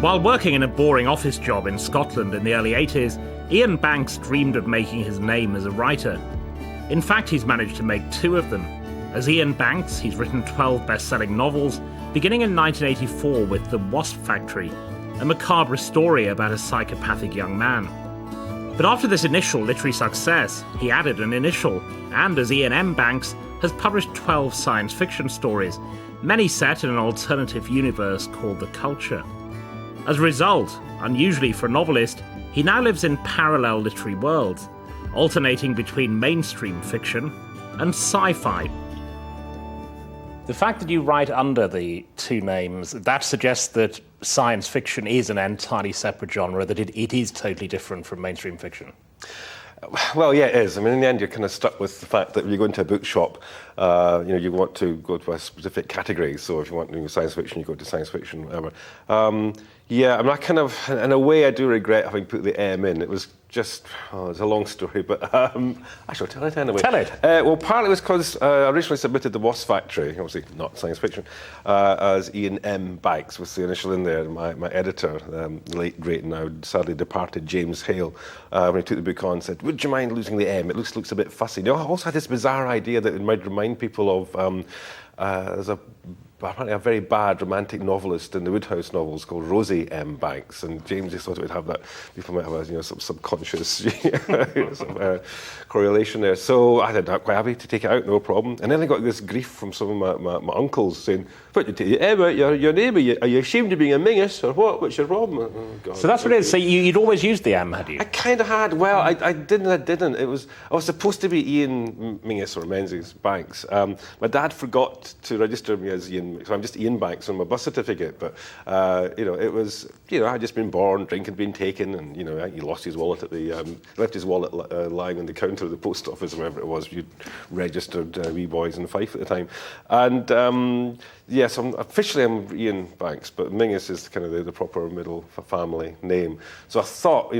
While working in a boring office job in Scotland in the early 80s, Iain Banks dreamed of making his name as a writer. In fact, he's managed to make 2 of them. As Iain Banks, he's written 12 best-selling novels, beginning in 1984 with The Wasp Factory, a macabre story about a psychopathic young man. But after this initial literary success, he added an initial, and as Iain M. Banks, has published 12 science fiction stories, many set in an alternative universe called The Culture. As a result, unusually for a novelist, he now lives in parallel literary worlds, alternating between mainstream fiction and sci-fi. The fact that you write under the 2 names, that suggests that science fiction is an entirely separate genre, that it is totally different from mainstream fiction. Well, yeah, it is. I mean, in the end, you're kind of stuck with the fact that when you go into a bookshop, you want to go to a specific category. So if you want science fiction, you go to science fiction, whatever. Yeah, I mean, I kind of, in a way, I do regret having put the M in. It was just, it's a long story, but I shall tell it anyway. Tell it. Well, partly it was because I originally submitted The Wasp Factory, obviously not science fiction, as Iain M. Banks, with the initial in there. My editor, the late, great, now sadly departed James Hale, when he took the book on, said, would you mind losing the M? It looks a bit fussy. You know, I also had this bizarre idea that it might remind people of, there's apparently a very bad romantic novelist in the Woodhouse novels called Rosie M. Banks, and James just thought it would have that, people might have a some subconscious correlation there. So I said, I'm quite happy to take it out, no problem. And then I got this grief from some of my uncles saying, what, you take your M out, your name, are you ashamed of being a mingus, or what? What's your problem? Oh, God. So that's what it is. So you'd always used the M, had you? I kind of had. Well, I didn't. I was supposed to be Iain Mingus or Menzies Banks. My dad forgot to register me as Iain, so I'm just Iain Banks on my birth certificate. But it was, I'd just been born, drink had been taken, and he lost his wallet at the left his wallet lying on the counter of the post office or wherever it was. You'd registered wee boys in Fife at the time, and. Yes, officially I'm Iain Banks, but Mingus is kind of the proper middle family name. So I thought,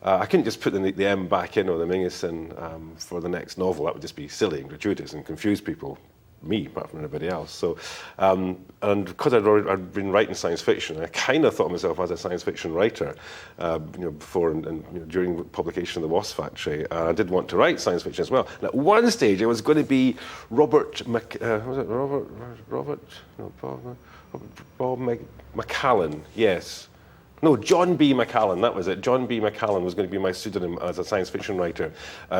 I couldn't just put the M back in or the Mingus in for the next novel. That would just be silly and gratuitous and confuse people, me, apart from anybody else. So, and because I'd been writing science fiction, I kind of thought of myself as a science fiction writer, before and during publication of The Wasp Factory. I did want to write science fiction as well. And at one stage, it was going to be Bob McCallan, yes. No, John B. McCallan, that was it. John B. McCallan was going to be my pseudonym as a science fiction writer,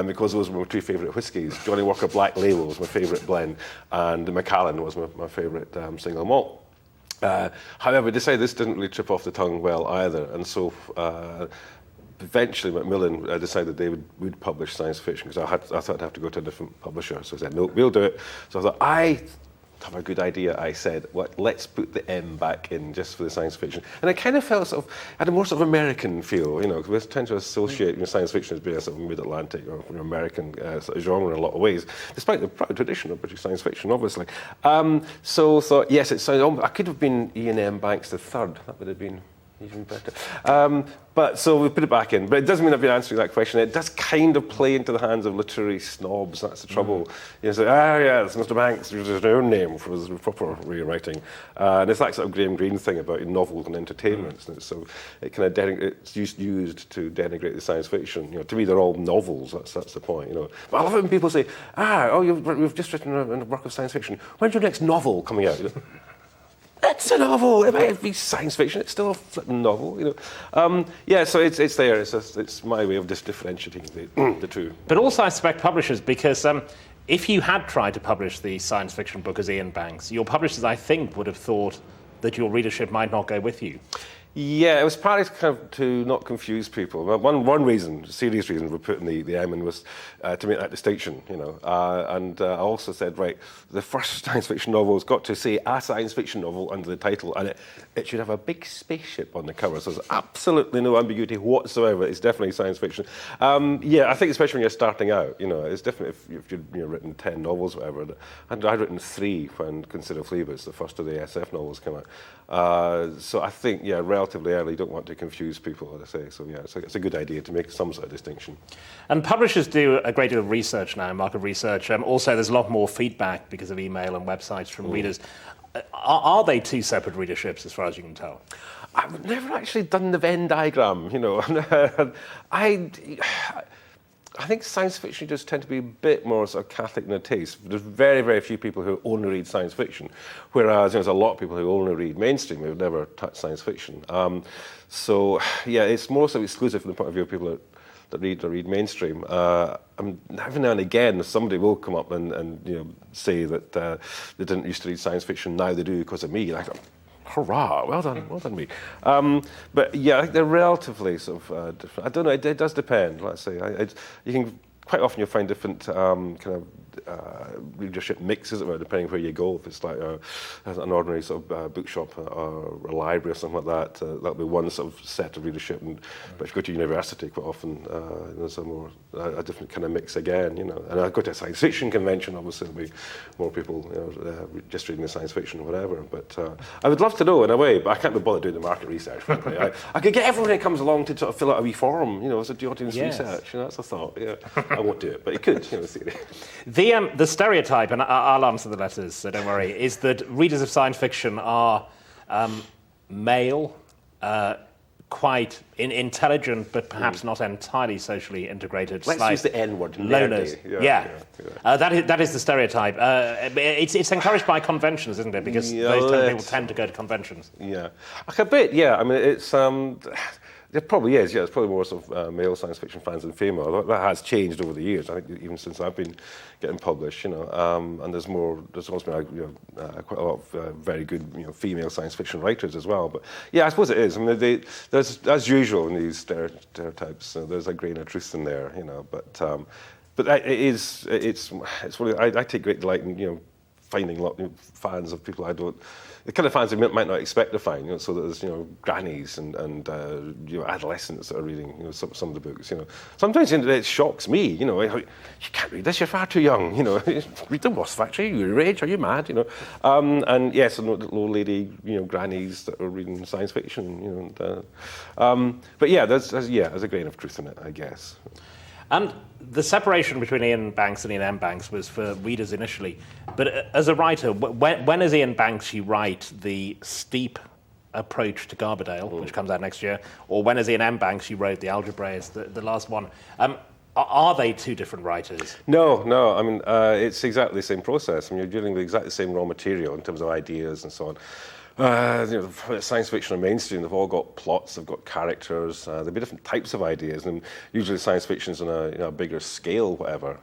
because those were my 2 favourite whiskies. Johnny Walker Black Label was my favourite blend, and the Macallan was my favourite single malt. However, I decided this didn't really trip off the tongue well either, and so eventually Macmillan decided they would publish science fiction, because I thought I'd have to go to a different publisher. So I said, no, we'll do it. So I thought, I have a good idea, I said, let's put the M back in just for the science fiction. And I kind of felt had a more sort of American feel, because we tend to associate science fiction as being a sort of mid-Atlantic or American sort of genre in a lot of ways, despite the proud tradition of British science fiction, obviously. So thought, yes, I could have been Iain M. Banks III. That would have been even better. But so we put it back in. But it doesn't mean I've been answering that question. It does kind of play into the hands of literary snobs. That's the trouble. So, yes, Mr. Banks, there's his own name for his proper rewriting. And it's that sort of Graham Greene thing about novels and entertainments. And so it kind of it's used to denigrate the science fiction. To me, they're all novels. That's the point. But I love it when people say, you've just written a work of science fiction. When's your next novel coming out? It's a novel. It might be science fiction. It's still a flipping novel, So it's there. It's my way of just differentiating the 2. But also, I suspect publishers, because if you had tried to publish the science fiction book as Iain Banks, your publishers, I think, would have thought that your readership might not go with you. Yeah, it was partly kind of to not confuse people. One reason, serious reason for putting the M in was to make that distinction, And I also said, right, the first science fiction novel has got to say a science fiction novel under the title, and it should have a big spaceship on the cover. So there's absolutely no ambiguity whatsoever. It's definitely science fiction. I think especially when you're starting out, it's definitely if you've written 10 novels, whatever. I'd written 3 when Consider Phlebas, the first of the SF novels, came out. So I think, relatively early, you don't want to confuse people, as I say. So it's a good idea to make some sort of distinction. And publishers do a great deal of research now, market research. Also, there's a lot more feedback because of email and websites from readers. Are they two separate readerships, as far as you can tell? I've never actually done the Venn diagram, you know. I think science fiction readers tend to be a bit more sort of Catholic in their taste. There's very, very few people who only read science fiction, whereas there's a lot of people who only read mainstream who've never touched science fiction. So, yeah, it's more so exclusive from the point of view of people that read mainstream. Every now and again, somebody will come up and you know, say that they didn't used to read science fiction, now they do because of me. Like, hurrah, well done me. But yeah, I think they're relatively sort of different. I don't know, it does depend, let's say. You can, quite often you'll find different kind of readership mix, as it were, depending where you go. If it's like an ordinary sort of bookshop or a library or something like that, that'll be one sort of set of readership. But if you go to university, quite often there's a different kind of mix again, you know. And I go to a science fiction convention, obviously there'll be more people, you know, just reading the science fiction or whatever. But I would love to know in a way, but I can't be bothered doing the market research, frankly. I could get everyone who comes along to sort of fill out a wee form, you know, as a audience research. You know, that's a thought. Yeah, I won't do it, but you could, you know, theory. The stereotype, and I'll answer the letters, so don't worry, is that readers of science fiction are male, quite intelligent, but perhaps not entirely socially integrated. Let's use the N word. Loners. Yeah. That is the stereotype. It's encouraged by conventions, isn't it? Because those people tend to go to conventions. Yeah, like a bit. Yeah, I mean, it's. It probably is, yeah. It's probably more sort of male science fiction fans than female. That has changed over the years. I think even since I've been getting published, you know. And there's also been quite a lot of very good, you know, female science fiction writers as well. But yeah, I suppose it is. I mean, there's, as usual in these stereotypes, there's a grain of truth in there, you know. But it's I take great delight in, you know, finding a lot of fans of people the kind of fans you might not expect to find, you know, so that there's, you know, grannies and you know, adolescents that are reading, you know, some of the books, you know. Sometimes it shocks me, you know, you can't read this, you're far too young, you know. Read The Wasp Factory, you're your age, are you mad, you know. And yes, old lady, you know, grannies that are reading science fiction, you know. But yeah, there's a grain of truth in it, I guess. And the separation between Iain Banks and Iain Banks was for readers initially. But as a writer, when is Iain Banks you write the steep approach to Garberdale, which comes out next year, or when is Iain Banks you wrote the Algebraist, the last one? Are they two different writers? No. I mean, it's exactly the same process. I mean, you're dealing with exactly the same raw material in terms of ideas and so on. You know, science fiction and mainstream, they've all got plots, they've got characters, there'll be different types of ideas, and usually science fiction's on a bigger scale, whatever.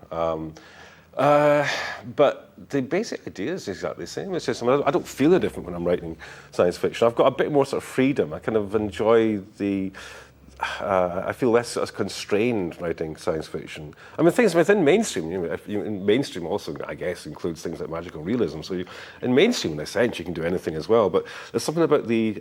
But the basic idea is exactly the same. It's just, I mean, I don't feel any different when I'm writing science fiction. I've got a bit more sort of freedom. I kind of enjoy I feel less sort of constrained writing science fiction. I mean, things within mainstream, you know, in mainstream also, I guess, includes things like magical realism. So in mainstream, in a sense, you can do anything as well. But there's something about there's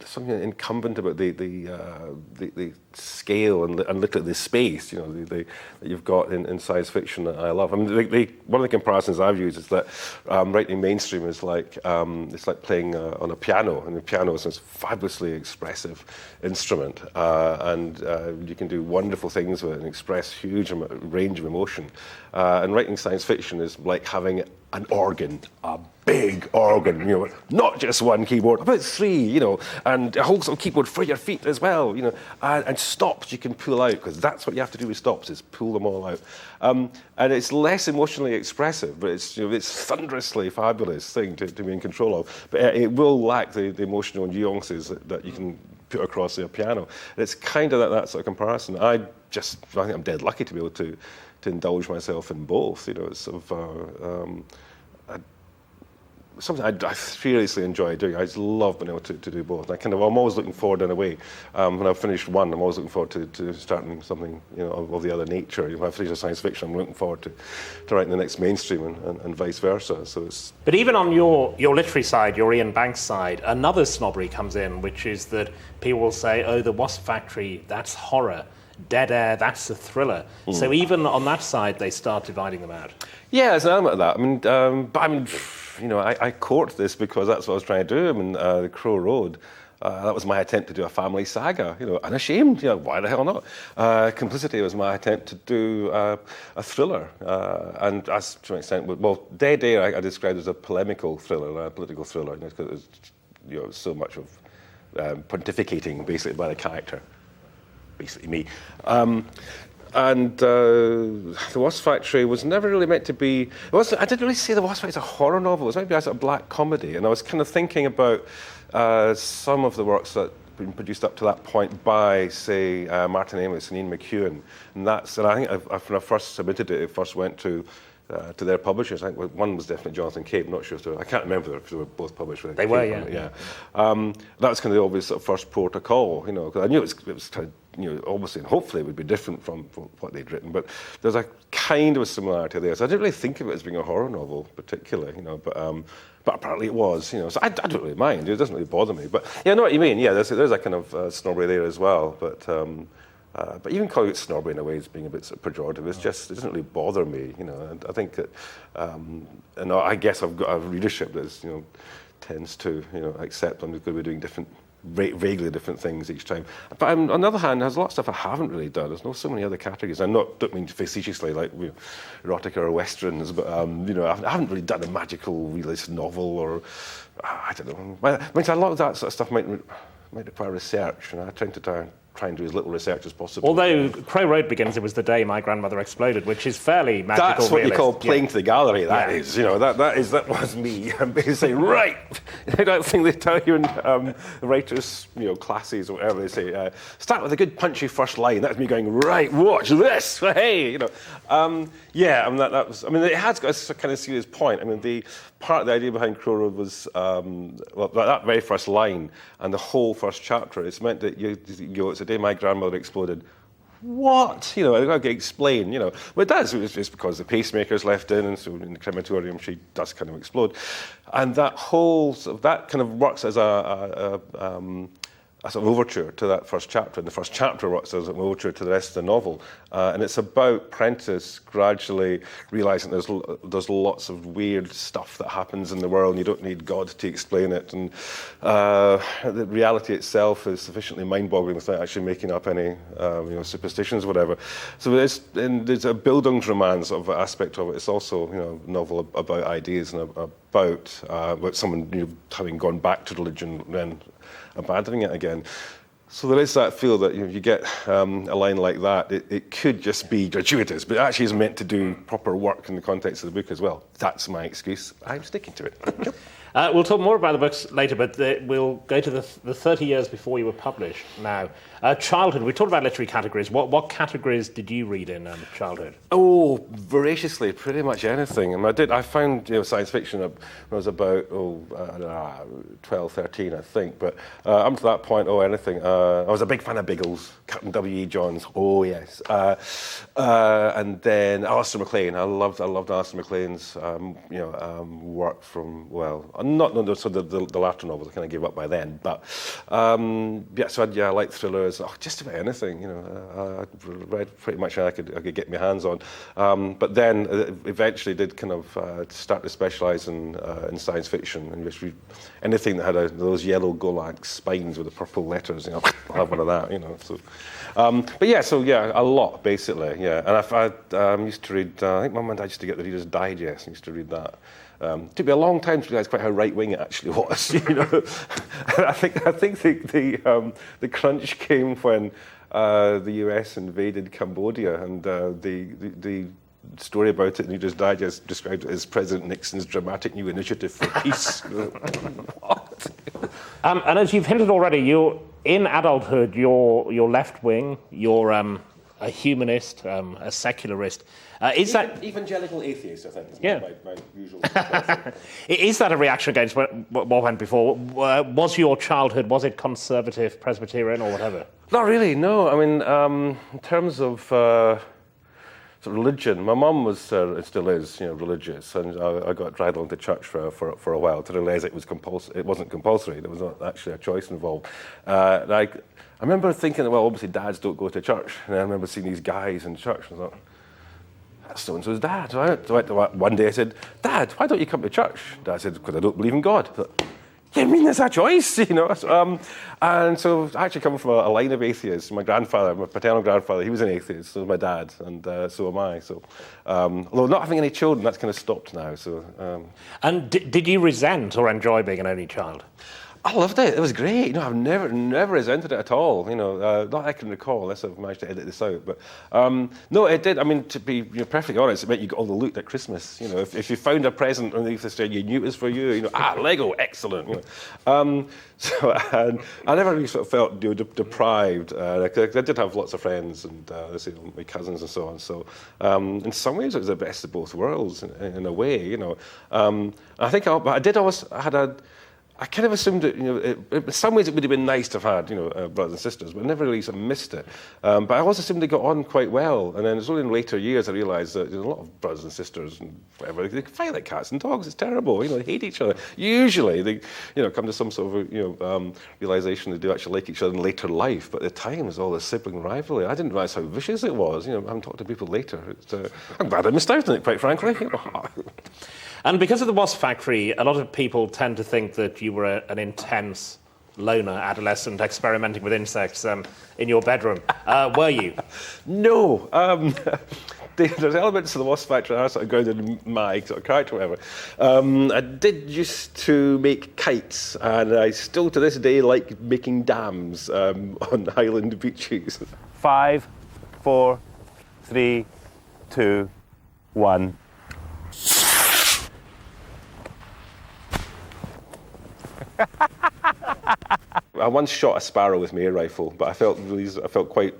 something incumbent about the scale and literally the space, you know, that you've got in science fiction that I love. I mean, one of the comparisons I've used is that writing mainstream is like it's like playing on a piano, and the piano is this fabulously expressive instrument. And you can do wonderful things with it and express huge range of emotion. And writing science fiction is like having an organ, a big organ, you know, not just one keyboard, about three, you know, and a whole sort of keyboard for your feet as well, you know, and stops you can pull out, because that's what you have to do with stops, is pull them all out. And it's less emotionally expressive, but it's, you know, it's thunderously fabulous thing to be in control of. But it will lack the emotional nuances that you can put across a piano. And it's kind of that sort of comparison. I think I'm dead lucky to be able to indulge myself in both. You know, it's sort of something I seriously enjoy doing. I just love being able to do both. I'm always looking forward in a way. When I've finished one, I'm always looking forward to starting something, you know, of the other nature. When I finish a science fiction, I'm looking forward to writing the next mainstream and vice versa. So it's. But even on your literary side, your Iain Banks side, another snobbery comes in, which is that people will say, "Oh, the Wasp Factory, that's horror. Dead Air, that's a thriller." So even on that side, they start dividing them out. Yeah, there's an element of that. I mean, you know, I court this because that's what I was trying to do. I mean, The Crow Road, That was my attempt to do a family saga, unashamed, why the hell not? Complicity was my attempt to do a thriller, and as to an extent, well, Dead Air I described as a polemical thriller, a political thriller, because it was so much of pontificating basically by the character, basically me. And The Wasp Factory was never really meant to be. I didn't really say The Wasp Factory is a horror novel. It was meant to be a black comedy, and I was kind of thinking about some of the works that had been produced up to that point by, say, Martin Amis and Ian McEwan, and I think when I first submitted it, it first went to their publishers. I think one was definitely Jonathan Cape. Not sure if I can't remember if they were both published. With they Cape, were, yeah. That was kind of the obvious sort of first port of call, because I knew it was kind of, obviously and hopefully it would be different from what they'd written, but there's a kind of a similarity there. So I didn't really think of it as being a horror novel particularly, but apparently it was, So I don't really mind. It doesn't really bother me. But yeah, I know what you mean. Yeah, there's a kind of snobbery there as well. But even calling it snobbery in a way is being a bit sort of pejorative. It doesn't really bother me, And I think that, and I guess I've got a readership that tends to, accept I'm going to be doing vaguely different things each time. But on the other hand, there's a lot of stuff I haven't really done. There's so many other categories. I don't mean facetiously like erotica or westerns, but I haven't really done a magical realist novel or I don't know. I mean, a lot of that sort of stuff might require research, and I tend to try and do as little research as possible. Although Crow Road begins, it was the day my grandmother exploded, which is fairly magical. That's what realist. you call playing to the gallery. That is, that was me. I'm basically right. I don't think they tell you in writers, classes or whatever. They say start with a good punchy first line. That's me going right. Watch this. Hey, yeah. I mean, that was. I mean, it has got a kind of serious point. I mean, the idea behind Crow Road was that very first line and the whole first chapter. It's meant that it's the day my grandmother exploded. What? I've got to explain, But it does. It's because the pacemaker's left in, and so in the crematorium she does kind of explode. And that kind of works as a sort of overture to that first chapter. And the first chapter works as an overture to the rest of the novel. And it's about Prentice gradually realising there's lots of weird stuff that happens in the world, and you don't need God to explain it. And the reality itself is sufficiently mind-boggling without actually making up any superstitions or whatever. So there's a Bildungsroman sort of aspect of it. It's also a novel about ideas and about someone having gone back to religion and then abandoning it again. So there is that feel that you get a line like that, it could just be gratuitous, but it actually is meant to do proper work in the context of the book as well. That's my excuse. I'm sticking to it. We'll talk more about the books later, but we'll go to the 30 years before you were published now. Childhood, we talked about literary categories. What categories did you read in childhood? Oh, voraciously, pretty much anything. I found science fiction when I was about 12, 13, I think. But up to that point, anything. I was a big fan of Biggles, Captain W.E. Johns. Oh yes. And then Alistair MacLean. I loved Alistair MacLean's work from not the latter novels. I kind of gave up by then. But I like thrillers. Just about anything, I read pretty much I could get my hands on. But then eventually did kind of start to specialise in science fiction and just read anything that had those yellow Golag spines with the purple letters. I'll have one of that, So, a lot basically, yeah. And I used to read. I think Mum and Dad used to get the Reader's Digest. And used to read that. It took me a long time to realise quite how right-wing it actually was. I think the crunch came when the US invaded Cambodia, and the story about it in Reader's Digest described it as President Nixon's dramatic new initiative for peace. What? And as you've hinted already, you're in adulthood. You're left-wing. You're a humanist, a secularist. Is that evangelical atheist? I think. Yeah. My usual. Is that a reaction against what went before? Was your childhood, was it conservative, Presbyterian, or whatever? Not really. No. I mean, in terms of sort of religion, my mum was, it still is, religious, and I got dragged along to church for a while to realise it was it wasn't compulsory. There was not actually a choice involved. I remember thinking, obviously dads don't go to church, and I remember seeing these guys in church, and I thought, that's so-and-so's dad. So one day I said, Dad, why don't you come to church? Dad said, because I don't believe in God. I thought, you mean there's a choice, you know? And so actually coming from a line of atheists, my grandfather, my paternal grandfather, he was an atheist, so was my dad, and so am I. So, although not having any children, that's kind of stopped now. So, And did you resent or enjoy being an only child? I loved it. It was great. You know, I've never resented it at all. You know, not that I can recall, unless I've managed to edit this out. But no, it did. I mean, to be perfectly honest, it meant you got all the loot at Christmas. You know, if you found a present underneath the stair, you knew it was for you. You know, Lego, excellent. You know. So and I never really sort of felt deprived. I did have lots of friends and my cousins and so on. So in some ways, it was the best of both worlds in a way. You know, I think I kind of assumed that, you know, in some ways it would have been nice to have had, you know, brothers and sisters, but I never really sort of missed it. But I always assumed they got on quite well. And then it's only in later years I realised that there's a lot of brothers and sisters and whatever, they fight like cats and dogs. It's terrible. You know, they hate each other. Usually they, you know, come to some sort of, you know, realisation they do actually like each other in later life. But at the time, there's all this sibling rivalry. I didn't realise how vicious it was. You know, I haven't talked to people later. I'm glad I missed out on it, quite frankly. You know. And because of the Wasp Factory, a lot of people tend to think that you were an intense loner adolescent experimenting with insects in your bedroom. Were you? No. There's elements of the Wasp Factory that are sort of grounded in my sort of character, whatever. I did used to make kites, and I still to this day like making dams on Highland beaches. 5, 4, 3, 2, 1. I once shot a sparrow with my air rifle, but I felt quite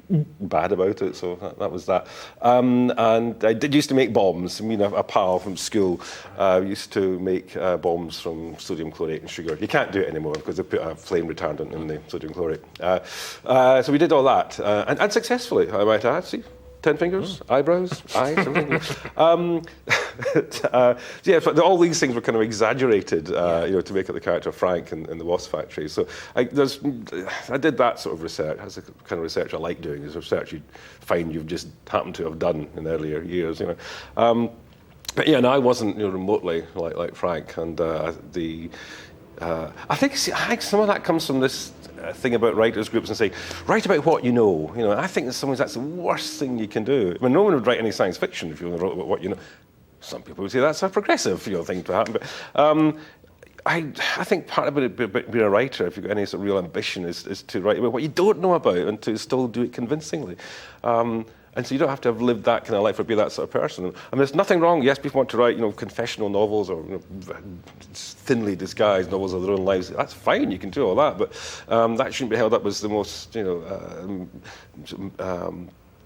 bad about it, so that was that. And I did used to make bombs. I mean, a pal from school used to make bombs from sodium chlorate and sugar. You can't do it anymore because they put a flame retardant in the sodium chlorate. So we did all that, and successfully, I might add. See? 10 fingers, eyebrows, eyes, everything. Yeah, but all these things were kind of exaggerated, you know, to make up the character of Frank in the Wasp Factory. So I did that sort of research. That's the kind of research I like doing, is research you find you've just happened to have done in earlier years, you know. But yeah, no, I wasn't, you know, remotely like Frank, and I think some of that comes from this thing about writers' groups and saying, write about what you know. You know, I think in some ways that's the worst thing you can do. I mean, no one would write any science fiction if you only wrote about what you know. Some people would say that's a progressive, you know, thing to happen. But I think part of it, being a writer, if you've got any sort of real ambition, is to write about what you don't know about and to still do it convincingly. And so you don't have to have lived that kind of life or be that sort of person. I mean, there's nothing wrong. Yes, people want to write, you know, confessional novels or, you know, thinly disguised novels of their own lives. That's fine. You can do all that, but that shouldn't be held up as the most, you know,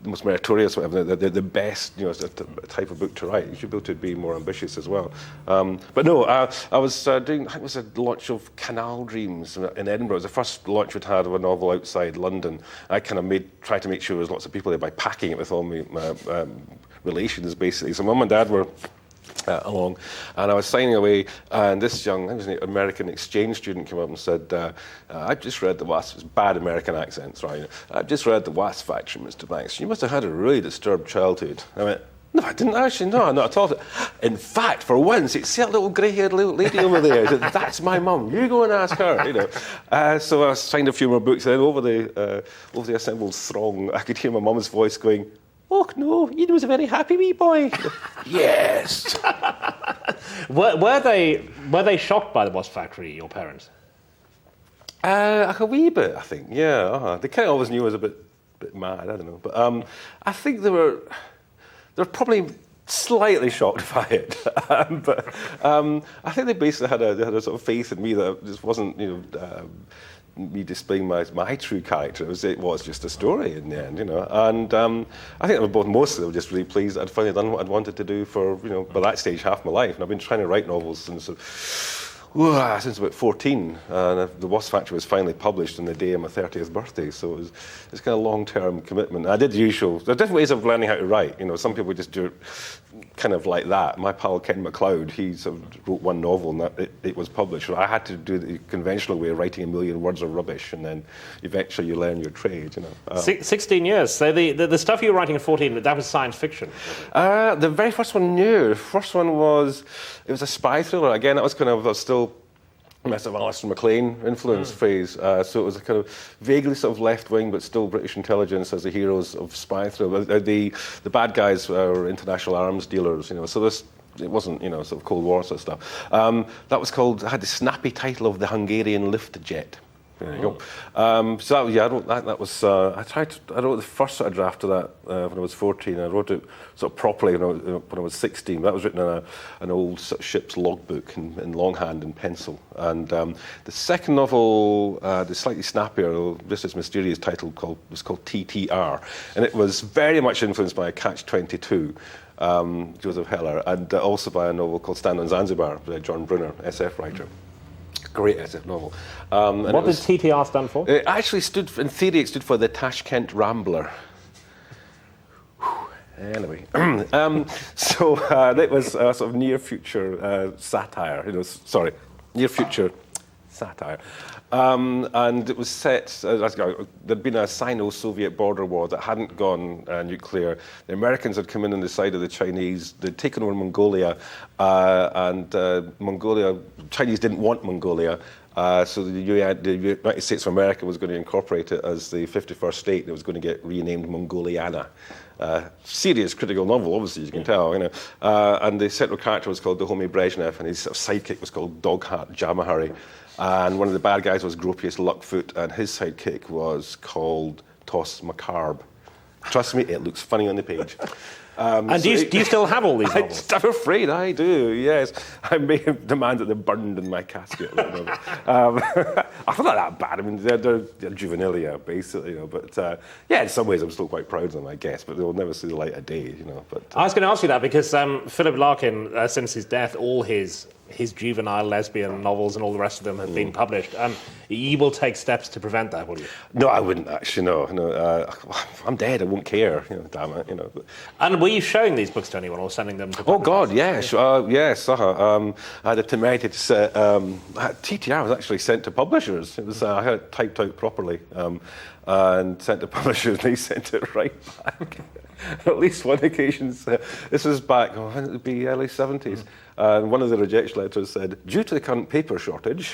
the most meritorious, whatever, the best, you know, type of book to write. You should be able to be more ambitious as well. But no, I was doing, I think it was a launch of Canal Dreams in Edinburgh. It was the first launch we'd had of a novel outside London. I kind of tried to make sure there was lots of people there by packing it with all my relations, basically. So Mum and Dad were along, and I was signing away, and this young, I was an American exchange student, came up and said, I've just read The Wasp, it's bad American accents, right? I've just read The Wasp Factory, Mr. Banks. You must have had a really disturbed childhood. I went, no, I didn't actually, no, not at all. In fact, for once, see that little grey-haired lady over there? That's my mum. You go and ask her, you know. So I signed a few more books, and then over the assembled throng, I could hear my mum's voice going, oh, no, he was a very happy wee boy. Yes. Were they shocked by the Wasp Factory, your parents? A wee bit, I think, yeah. They kind of always knew I was a bit mad, I don't know. But I think they were probably slightly shocked by it. But I think they basically had a sort of faith in me that it just wasn't, you know, me displaying my true character. It was just a story in the end, you know. And I think they were both mostly just really pleased that I'd finally done what I'd wanted to do for, you know, by that stage, half my life. And I've been trying to write novels since about 14. And the Wasp Factory was finally published on the day of my 30th birthday. So it's kind of long-term commitment. And I did the usual. There are different ways of learning how to write. You know, some people just do it kind of like that. My pal Ken MacLeod, he sort of wrote one novel and it was published. So I had to do the conventional way of writing a million words of rubbish, and then eventually you learn your trade, you know. 16 years. So the stuff you were writing at 14, that was science fiction? The very first one, no. The first one was a spy thriller. Again, that was kind of, I was still massive Alistair MacLean influence phase. So it was a kind of vaguely sort of left-wing, but still British intelligence as the heroes of spy thriller. The bad guys were international arms dealers, so it wasn't, sort of Cold War sort of stuff. That was called, had the snappy title of The Hungarian Lift Jet. There you go. So I wrote that. That was I wrote the first sort of draft of that when I was 14. I wrote it sort of properly when I was 16. That was written in an old sort of ship's logbook in longhand and pencil. And the second novel, the slightly snappier, just as mysterious title, was called TTR, and it was very much influenced by Catch-22. Joseph Heller, and also by a novel called Stand on Zanzibar by John Brunner, SF writer. Great SF novel. What did TTR stand for? It actually in theory, it stood for the Tashkent Rambler. Anyway, so that was a sort of near-future satire, near-future satire. And it was set, there'd been a Sino-Soviet border war that hadn't gone nuclear. The Americans had come in on the side of the Chinese. They'd taken over Mongolia, and Chinese didn't want Mongolia. So the United States of America was going to incorporate it as the 51st state, and it was going to get renamed Mongoliana. Serious critical novel, obviously, as you can tell. And the central character was called Dahomey Brezhnev, and his sort of sidekick was called Doghat Jamahari. And one of the bad guys was Gropius Luckfoot, and his sidekick was called Tos Macabre. Trust me, it looks funny on the page. And do you still have all these novels? I'm afraid I do, yes. I may demand that they're burned in my casket. I thought that bad. I mean, they're juvenilia, basically, But in some ways I'm still quite proud of them, I guess. But they'll never see the light of day, But I was going to ask you that because Philip Larkin, since his death, all his juvenile lesbian novels and all the rest of them have been published. You will take steps to prevent that, will you? No, I wouldn't actually. No. I'm dead. I won't care. Damn it. But. And were you showing these books to anyone or sending them to? Oh God, yes, yes. I had the temerity to say TTR was actually sent to publishers. It was I had it typed out properly and sent to publishers, and they sent it right back. At least one occasion. This was back, when it would be early 70s. And one of the rejection letters said, due to the current paper shortage.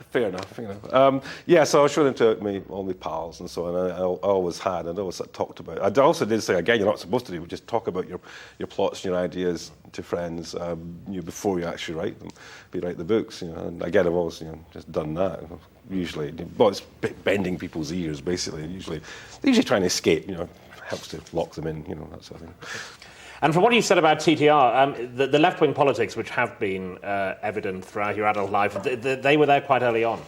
Fair enough, so I showed them to all my pals and so on. I always had, and I always talked about it. I also did say, again, you're not supposed to do, just talk about your plots and your ideas to friends before you actually write them, write the books. And again, I've always just done that. Usually, it's bending people's ears, basically. They're usually trying to escape, helps to lock them in, that sort of thing. And from what you said about TTR, the left-wing politics, which have been evident throughout your adult life, they were there quite early on.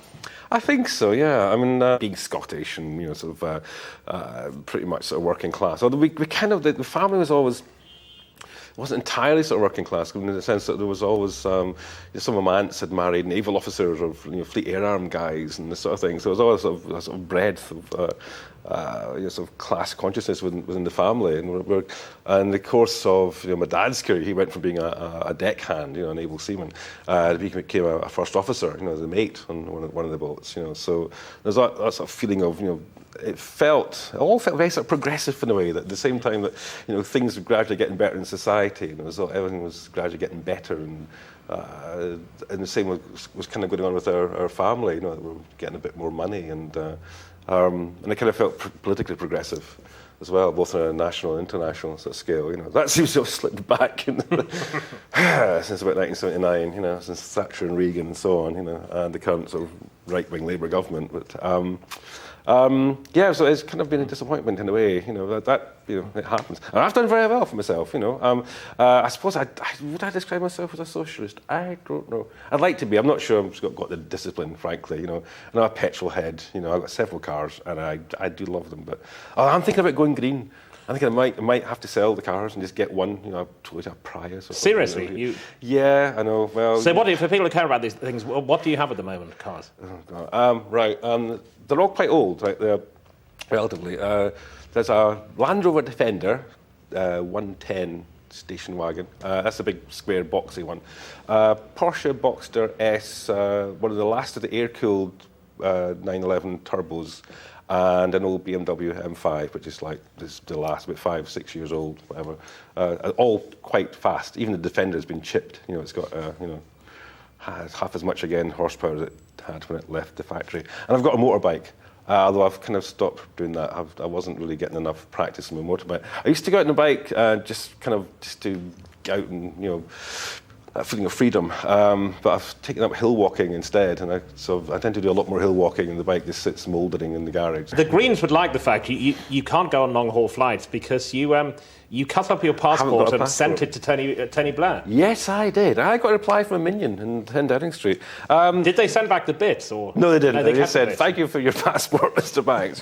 I think so, yeah. I mean, being Scottish and pretty much sort of working class. Although we kind of the family was always. Wasn't entirely sort of working class, in the sense that there was always some of my aunts had married naval officers or Fleet Air Arm guys and this sort of thing. So there was always a sort of breadth of sort of class consciousness within the family. And the course of my dad's career, he went from being a deckhand, a naval seaman, he became a first officer, as a mate on one of the boats. So there's that sort of feeling of it all felt very sort of progressive in a way. That at the same time that things were gradually getting better in society, and everything was gradually getting better, and the same was kind of going on with our family. We were getting a bit more money, and it kind of felt politically progressive as well, both on a national and international sort of scale. That seems to have slipped back since about 1979. Since Thatcher and Reagan and so on. And the current sort of right-wing Labour government, but. So it's kind of been a disappointment in a way, that it happens. And I've done very well for myself, I suppose would I describe myself as a socialist? I don't know. I'd like to be. I'm not sure I've got the discipline, frankly, I'm a petrol head, I've got several cars and I do love them, but I'm thinking about going green. I think I might have to sell the cars and just get one, a Toyota Prius. Or Seriously? Yeah, I know. Well. So for people who care about these things, what do you have at the moment, cars? Oh, God. They're all quite old, right? They're relatively. There's a Land Rover Defender, 110 station wagon. That's a big square boxy one. Porsche Boxster S, one of the last of the air-cooled 911 turbos. and an old BMW M5, which is like the last, about 5-6 years old, whatever. All quite fast. Even the Defender's been chipped. It's got has half as much horsepower as it had when it left the factory. And I've got a motorbike. Although I've kind of stopped doing that. I wasn't really getting enough practice on my motorbike. I used to go out on a bike just to get out and, a feeling of freedom. But I've taken up hill walking instead, and I tend to do a lot more hill walking, and the bike just sits mouldering in the garage. The Greens would like the fact you can't go on long-haul flights because you cut up your passport and sent it to Tony Blair. Yes, I did. I got a reply from a minion in 10 Downing Street. Did they send back the bits? Or? No, they didn't. No, they just said, thank you for your passport, Mr. Banks.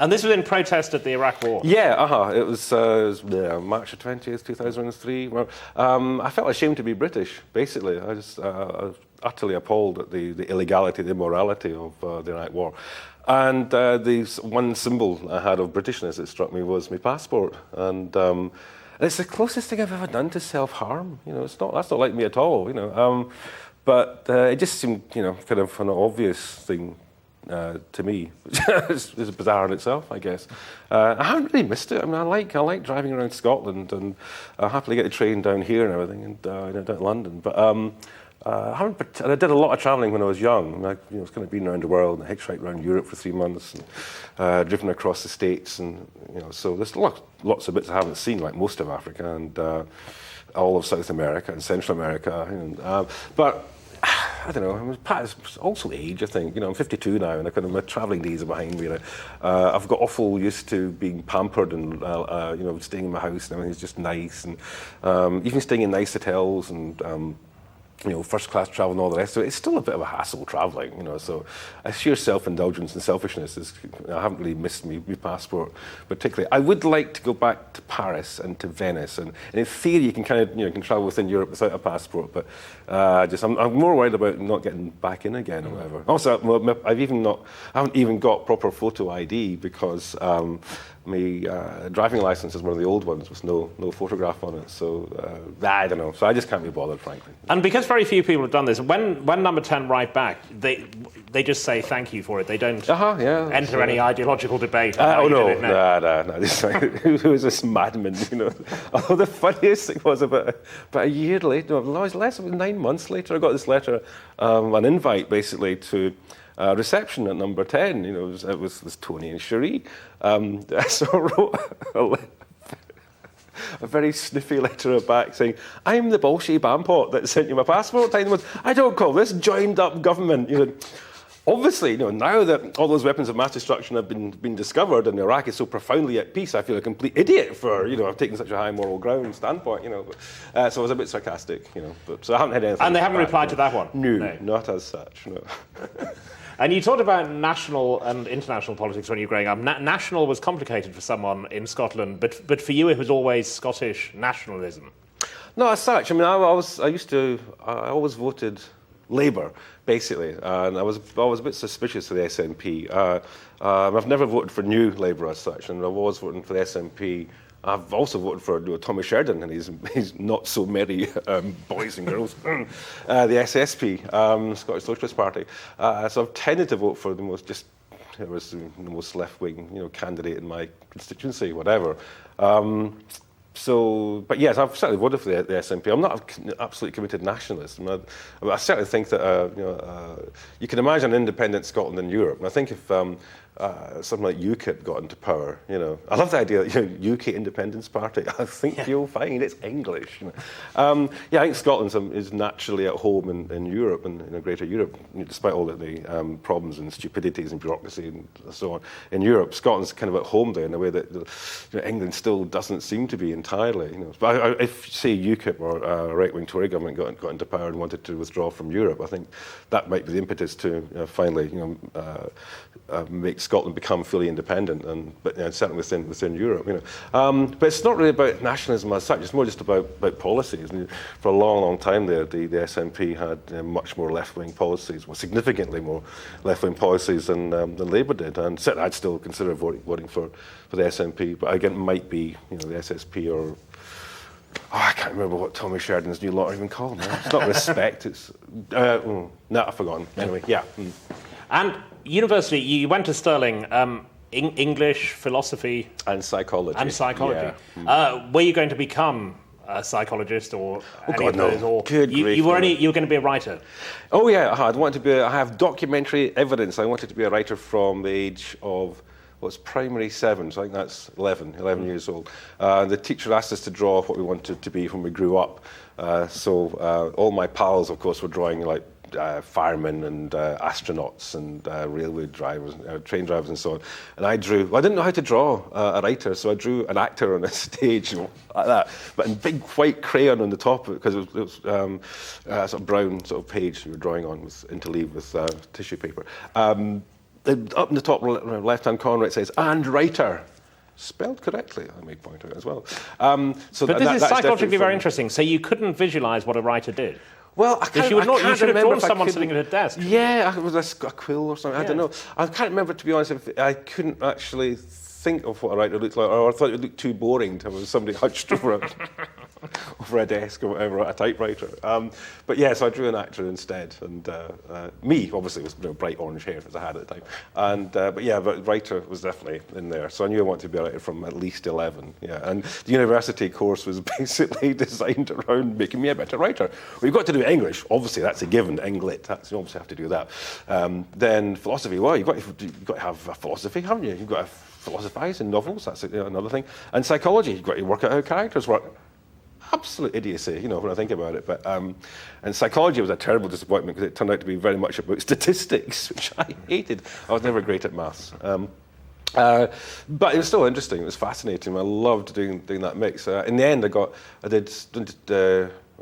And this was in protest at the Iraq War? Yeah, It was March 20th, 2003. Well, I felt ashamed to be British, basically. I was utterly appalled at the illegality, the immorality of the Iraq War. And the one symbol I had of Britishness that struck me was my passport. And it's the closest thing I've ever done to self-harm. That's not like me at all, But it just seemed, kind of an obvious thing to me, which is bizarre in itself, I guess. I haven't really missed it. I mean, I like driving around Scotland, and I happily get the train down here and everything, and down to London. But I did a lot of travelling when I was young. I was kind of been around the world, and I hitchhiked around Europe for 3 months, and driven across the States, and so there's lots of bits I haven't seen, like most of Africa and all of South America and Central America, but. I don't know. It's also age, I think. I'm 52 now, and my travelling days are behind me. I've got awful used to being pampered and staying in my house and everything's just nice, and even staying in nice hotels and first class travel and all the rest of it. It's still a bit of a hassle travelling, So a sheer self-indulgence and selfishness is. I haven't really missed my passport particularly. I would like to go back to Paris and to Venice, and in theory you can can travel within Europe without a passport, but I'm more worried about not getting back in again or whatever. Also, I haven't even got proper photo ID because. My driving license is one of the old ones with no photograph on it, so I don't know. So I just can't be bothered, frankly. And because very few people have done this, when Number 10 write back, they just say thank you for it. They don't enter any ideological debate. No. Who is this madman? Although the funniest thing was about a year later, less than 9 months later, I got this letter, an invite basically to. Reception at Number 10, it was Tony and Cherie. So I wrote a very sniffy letter back saying, I'm the Bolshoi Bampot that sent you my passport. I don't call this joined up government. Obviously, now that all those weapons of mass destruction have been discovered and Iraq is so profoundly at peace, I feel a complete idiot for, taking such a high moral ground standpoint, So I was a bit sarcastic, so I haven't had anything. And they haven't replied to that one? No, not as such, no. And you talked about national and international politics when you were growing up. National was complicated for someone in Scotland, but for you it was always Scottish nationalism. No, as such. I mean, I always voted Labour, basically, and I was a bit suspicious of the SNP. I've never voted for New Labour as such, and I was voting for the SNP. I've also voted for Tommy Sheridan and his not so merry boys and girls, the SSP, Scottish Socialist Party. So I've tended to vote for the most left-wing, candidate in my constituency, whatever. But yes, I've certainly voted for the SNP. I'm not an absolutely committed nationalist. I certainly think that you can imagine an independent Scotland in Europe. And I think if something like UKIP got into power, I love the idea that UK Independence Party. I think you'll find it's English. I think Scotland is naturally at home in Europe and in Greater Europe, despite all the problems and stupidities and bureaucracy and so on. In Europe, Scotland's kind of at home there in a way that England still doesn't seem to be entirely. But if say UKIP or a right-wing Tory government got into power and wanted to withdraw from Europe, I think that might be the impetus to finally make Scotland become fully independent, but certainly within Europe. But it's not really about nationalism as such. It's more just about policies. And for a long time there, the SNP had much more left-wing policies, significantly more left-wing policies than Labour did. And certainly, I'd still consider voting for the SNP. But again, it might be the SSP or. I can't remember what Tommy Sheridan's new lot are even called now. It's not Respect. It's I've forgotten. Anyway, yeah. And University, you went to Stirling. English, philosophy, And psychology. Were you going to become a psychologist or any God, of those? no. Or Good grief, you were no. you were going to be a writer? Oh yeah, I have documentary evidence. I wanted to be a writer from the age of, it's primary 7, so I think that's 11 years old. The teacher asked us to draw what we wanted to be when we grew up. So all my pals, of course, were drawing like firemen and astronauts and railway drivers, train drivers and so on. And I didn't know how to draw a writer, so I drew an actor on a stage like that, but in big white crayon on the top, because it was sort of brown sort of page you were drawing on with interleaved with tissue paper. Up in the top left-hand corner it says, "and writer." Spelled correctly, I may point out as well. But this is psychologically very interesting. So you couldn't visualise what a writer did? Well, you should have drawn someone sitting at a desk. Yeah, it was a quill or something. I don't know. I can't remember, to be honest, if I couldn't actually think of what a writer looked like, or I thought it would look too boring to have somebody hunched over a desk or whatever, a typewriter. But yeah, so I drew an actor instead, and me obviously was bright orange hair as I had at the time. But writer was definitely in there. So I knew I wanted to be a writer from at least 11. Yeah, and the university course was basically designed around making me a better writer. Well, you've got to do English, obviously that's a given. Englit, you obviously have to do that. Then philosophy. Well, you've got to have a philosophy, haven't you? You've got to philosophize in novels. That's another thing. And psychology. You've got to work out how characters work. Absolute idiocy, when I think about it. But and psychology was a terrible disappointment because it turned out to be very much about statistics, which I hated. I was never great at maths. But it was still interesting. It was fascinating. I loved doing that mix. In the end, I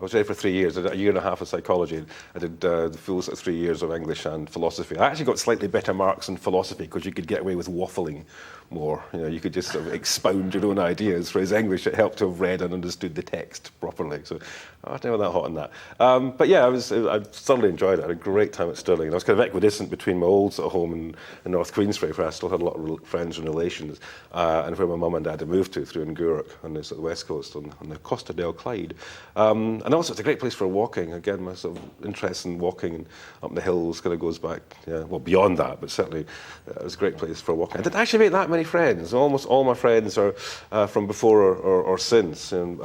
was there for 3 years. I did a year and a half of psychology. I did the full 3 years of English and philosophy. I actually got slightly better marks in philosophy because you could get away with waffling more. You could just sort of expound your own ideas. Whereas English, it helped to have read and understood the text properly. So I was never that hot on that. But yeah, I thoroughly enjoyed it. I had a great time at Stirling. And I was kind of equidistant between my old sort of home in North Queensferry, where I still had a lot of friends and relations, and where my mum and dad had moved to through in Gourock on the sort of west coast on the Costa del Clyde. And also, it's a great place for walking. Again, my sort of interest in walking up the hills kind of goes back, beyond that, but certainly it was a great place for walking. I didn't actually make that many friends. Almost all my friends are from before or since. And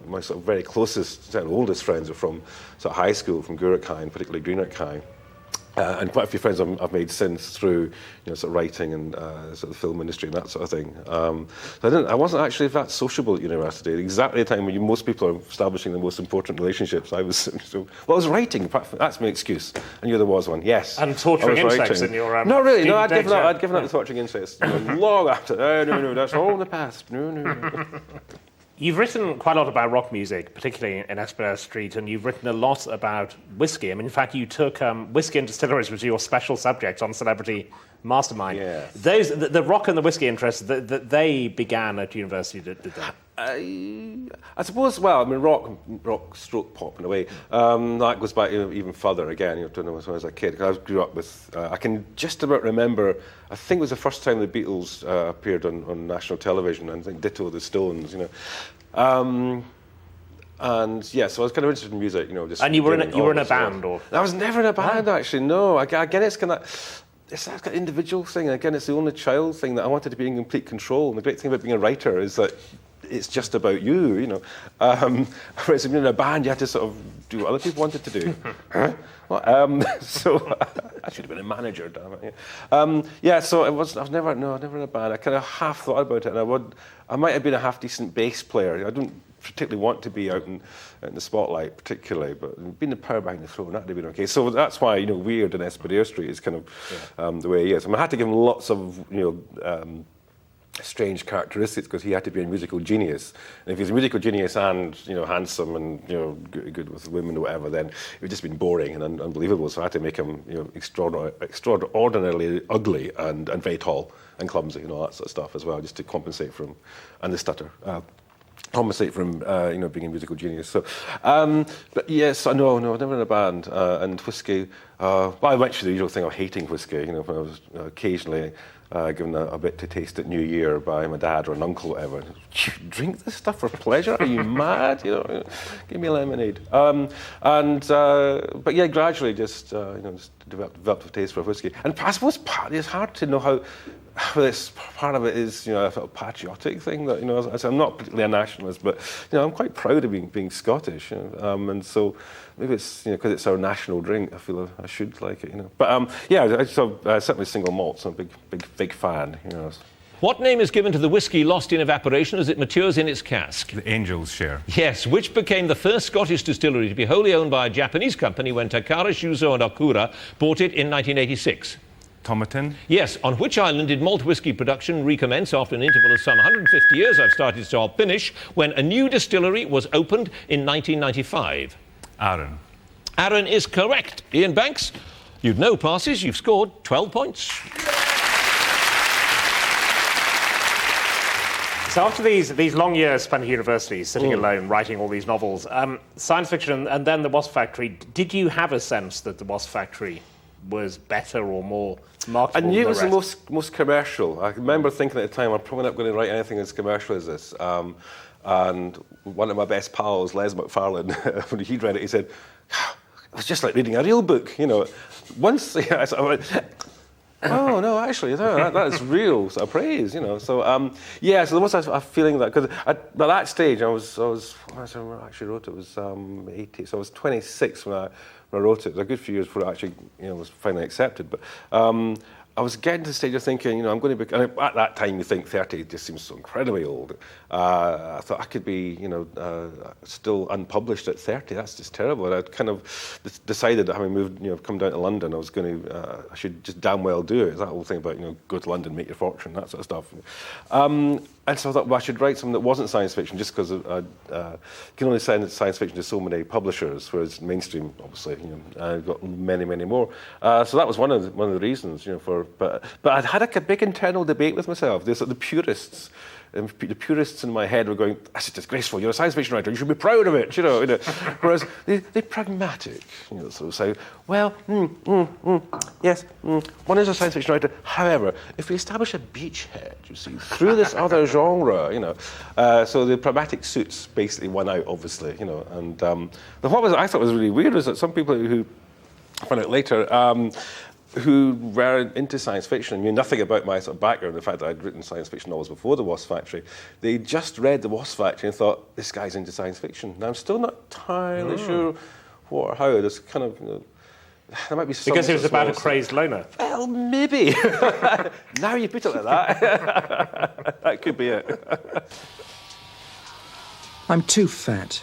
my sort of very closest and oldest friends are from sort of high school, from Gourock High, and particularly Greenock High. And quite a few friends I've made since through, sort of writing and sort of film industry and that sort of thing. So I wasn't actually that sociable at university. Exactly the time when most people are establishing the most important relationships, I was. I was writing. That's my excuse. I knew there was one. Yes. And torturing insects in your. No, really. No, I'd given up the torturing insects long after. No, that's all in the past. No. You've written quite a lot about rock music, particularly in Esplanade Street, and you've written a lot about whiskey. I mean, in fact, you took whiskey and distilleries was your special subject on Celebrity Mastermind. Yes. The rock and the whiskey interests, they began at university, did they? I suppose, rock stroke pop in a way. That goes back even further again, to when I was a kid. I grew up with, I can just about remember, I think it was the first time the Beatles appeared on national television, and I think ditto the Stones, And yeah, so I was kind of interested in music, just. And you were in a band, or? I was never in a band, actually. No, again, it's kind of. It's that kind of individual thing. Again, it's the only child thing that I wanted to be in complete control. And the great thing about being a writer is that it's just about you, Whereas if you're in a band, you had to sort of do what other people wanted to do. So I should have been a manager, damn it. So I was never in a band. I kind of half thought about it, and I might have been a half decent bass player. I don't particularly want to be out in the spotlight particularly, but being the power behind the throne, that would have been okay. So that's why, Weird and Esplanade Street is kind of the way he is. I had to give him lots of, strange characteristics because he had to be a musical genius. And if he's a musical genius and handsome and good with women or whatever, then it would just been boring and unbelievable. So I had to make him extraordinarily ugly and very tall and clumsy and all that sort of stuff as well, just to compensate for him, and the stutter. compensate from being a musical genius. So, but yes, no, never in a band. And whiskey. Well, I went through the usual thing of hating whiskey. When I was occasionally given a bit to taste at New Year by my dad or an uncle, or whatever. You drink this stuff for pleasure? Are you mad? Give me lemonade. But yeah, gradually just developed a taste for whiskey. And I suppose it's hard to know how this part of it is, a sort of patriotic thing that, I'm not particularly a nationalist, but, I'm quite proud of being Scottish. And so maybe it's, because it's our national drink, I feel I should like it, But, certainly single malts. I'm a big fan, What name is given to the whiskey lost in evaporation as it matures in its cask? The Angel's Share. Yes, which became the first Scottish distillery to be wholly owned by a Japanese company when Takara, Shuzo and Okura bought it in 1986. Tomatin. Yes, on which island did malt whisky production recommence after an interval of some 150 years, I've started to start finish, when a new distillery was opened in 1995? Arran. Arran is correct. Iain Banks, you've no passes, you've scored 12 points. So after these long years spent at university, sitting alone, writing all these novels, science fiction and then The Wasp Factory, did you have a sense that The Wasp Factory was better or more marketable? I knew it was the most commercial. I remember thinking at the time, I'm probably not going to write anything as commercial as this. And one of my best pals, Les McFarlane, when he'd read it, he said, it was just like reading a real book, Once, I went, oh, no, actually, that is real sort of praise, So, so there was a feeling that, because at that stage, I was when I actually wrote it, was 80, so I was 26 when I wrote it. It was a good few years before it actually, was finally accepted. But I was getting to the stage of thinking, I'm going to be... And at that time, you think 30 just seems so incredibly old. I thought I could be, still unpublished at 30. That's just terrible. And I'd kind of decided that having moved, come down to London, I was going to... I should just damn well do it. That whole thing about, go to London, make your fortune, that sort of stuff. And so I thought, well, I should write something that wasn't science fiction, just because I can only send science fiction to so many publishers, whereas mainstream, obviously, I've got many, many more. So that was one of the reasons, But I'd had a big internal debate with myself. There's the purists. The purists in my head were going, "That's disgraceful. You're a science fiction writer. You should be proud of it." Whereas the pragmatic, sort of say, "Well, yes, one is a science fiction writer. However, if we establish a beachhead, you see, through this other genre, so the pragmatic suits basically won out, obviously, And what I thought was really weird was that some people who I found out later. Who were into science fiction and knew nothing about my sort of background, the fact that I'd written science fiction novels before The Wasp Factory, they just read The Wasp Factory and thought, this guy's into science fiction. Now, I'm still not entirely sure what or how. There's kind of, there might be some... Because it was about a crazed loner. Well, maybe. Now you put it like that. That could be it. I'm too fat.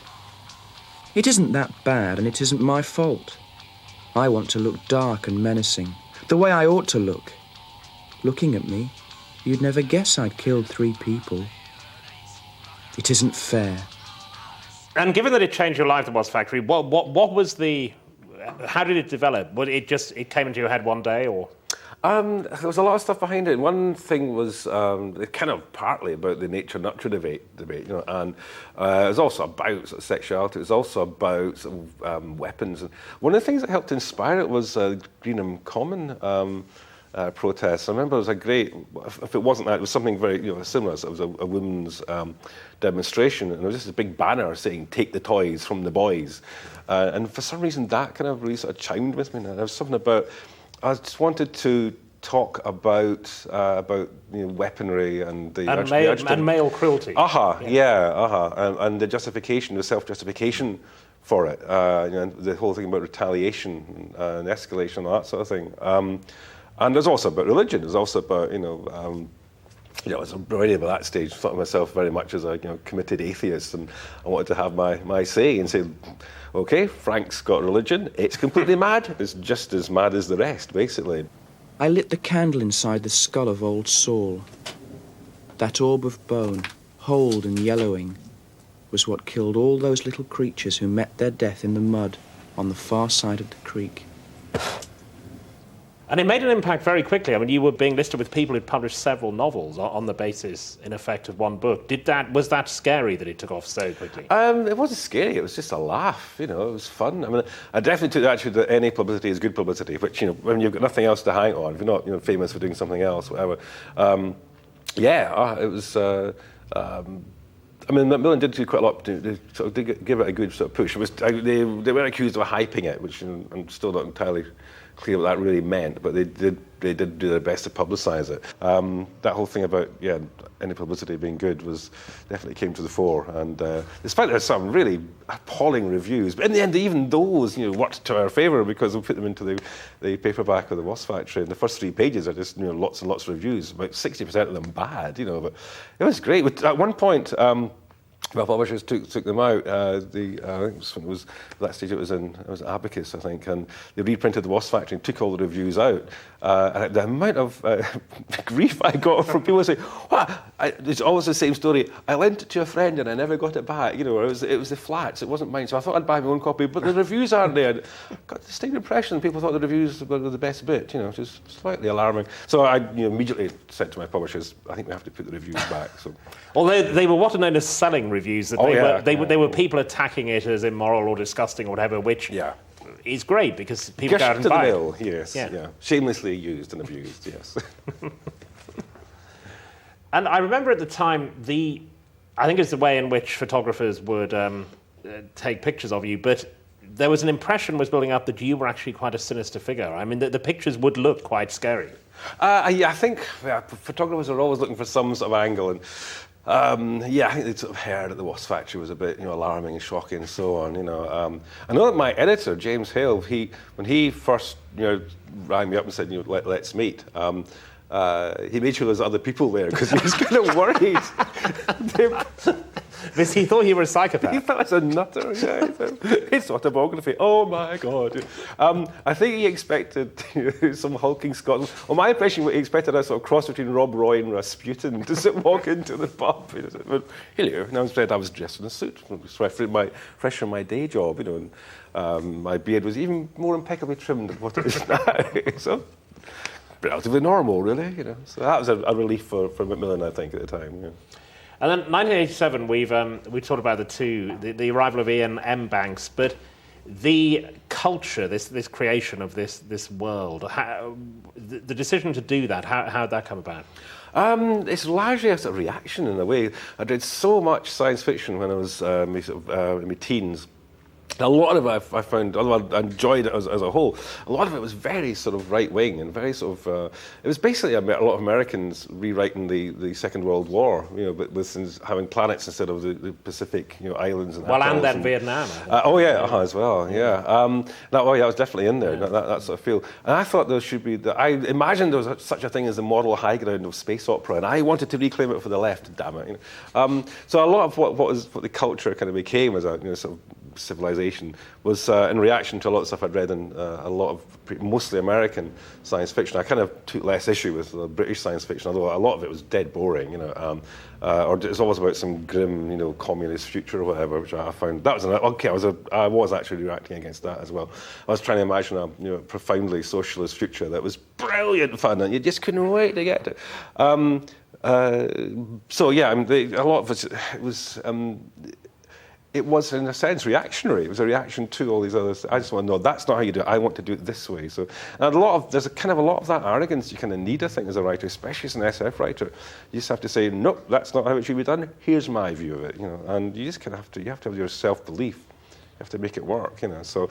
It isn't that bad, and it isn't my fault. I want to look dark and menacing, the way I ought to look. Looking at me, you'd never guess I'd killed 3 people. It isn't fair. And given that it changed your life, The Wasp Factory, what was the... How did it develop? It came into your head one day, or...? There was a lot of stuff behind it. One thing was kind of partly about the nature-nurture debate, and it was also about sort of sexuality. It was also about sort of, weapons. And one of the things that helped inspire it was Greenham Common protests. I remember it was a great... If it wasn't that, it was something very similar. So it was a women's demonstration, and there was just a big banner saying, "Take the toys from the boys." And for some reason, that kind of really sort of chimed with me. And there was something about... I just wanted to talk about weaponry and the male cruelty. And the justification, the self-justification for it. The whole thing about retaliation and escalation and that sort of thing. And there's also about religion. There's also about I was already at that stage, thought of myself very much as a committed atheist, and I wanted to have my say and say, okay, Frank's got religion, it's completely mad, it's just as mad as the rest, basically. I lit the candle inside the skull of old Saul. That orb of bone, holed and yellowing, was what killed all those little creatures who met their death in the mud on the far side of the creek. And it made an impact very quickly. I mean, you were being listed with people who'd published several novels on the basis, in effect, of one book. Was that scary that it took off so quickly? It wasn't scary. It was just a laugh. It was fun. I mean, I definitely took the attitude that any publicity is good publicity. Which, when you've got nothing else to hang on, if you're not, famous for doing something else, whatever. It was. I mean, Macmillan did do quite a lot to sort of give it a good sort of push. They were accused of hyping it, which I'm still not entirely clear what that really meant, but they did do their best to publicise it. That whole thing about any publicity being good definitely came to the fore, and despite there's some really appalling reviews, but in the end even those worked to our favour because we put them into the paperback of the Wasp Factory, and the first 3 pages are just lots and lots of reviews, about 60% of them bad, but it was great. At one point, my publishers took them out. I think it was that stage. It was Abacus, I think, and they reprinted the Wasp Factory and took all the reviews out. And the amount of grief I got from people saying, "What? It's always the same story. I lent it to a friend and I never got it back." It was the flats. It wasn't mine, so I thought I'd buy my own copy. But the reviews aren't there. I got the distinct impression people thought the reviews were the best bit. Which is slightly alarming. So I immediately said to my publishers, "I think we have to put the reviews back." So, although they were what are known as selling reviews, that they were people attacking it as immoral or disgusting or whatever, which is great because people go out and buy it. Yes, shamelessly used and abused, yes. And I remember at the time, I think it's the way in which photographers would take pictures of you, but there was an impression was building up that you were actually quite a sinister figure. I mean, the pictures would look quite scary. I think photographers are always looking for some sort of angle, and I think they sort of heard that the Wasp Factory was a bit, alarming and shocking and so on. I know that my editor, James Hale, when he first, rang me up and said, let's meet. He made sure there was other people there because he was kind of worried. He thought you were a psychopath. He thought I was a nutter. It's autobiography. Oh my God. I think he expected some hulking Scotland. Well, my impression was he expected a sort of cross between Rob Roy and Rasputin to walk into the pub. Hello. And instead I was dressed in a suit. It was fresh from my day job. And my beard was even more impeccably trimmed than what it is now. So relatively normal, really. So that was a relief for Macmillan, I think, at the time. Yeah. And then 1987, we've talked about the arrival of Iain Banks, but the culture, this creation of this world, the decision to do that, how did that come about? It's largely a sort of reaction in a way. I did so much science fiction when I was in my teens. A lot of it I found, although I enjoyed it as a whole, a lot of it was very sort of right-wing and very sort of... it was basically a lot of Americans rewriting the Second World War, but with having planets instead of the Pacific, islands and and then Vietnam. As well, yeah. I was definitely in there, that sort of feel. And I thought there should be... I imagined there was such a thing as the moral high ground of space opera, and I wanted to reclaim it for the left, damn it. So a lot of what the culture kind of became as a sort of civilization was in reaction to a lot of stuff I'd read in a lot of mostly American science fiction. I kind of took less issue with British science fiction, although a lot of it was dead boring, or it's always about some grim, communist future or whatever, which I found that was I was actually reacting against that as well. I was trying to imagine a profoundly socialist future that was brilliant fun, and you just couldn't wait to get to. A lot of it was. It was, in a sense, reactionary. It was a reaction to all these others. I just want to know, that's not how you do it. I want to do it this way. So, and there's a lot of that arrogance you kind of need, I think, as a writer, especially as an SF writer. You just have to say, nope, that's not how it should be done. Here's my view of it, And you just kind of have to have your self-belief. You have to make it work, So,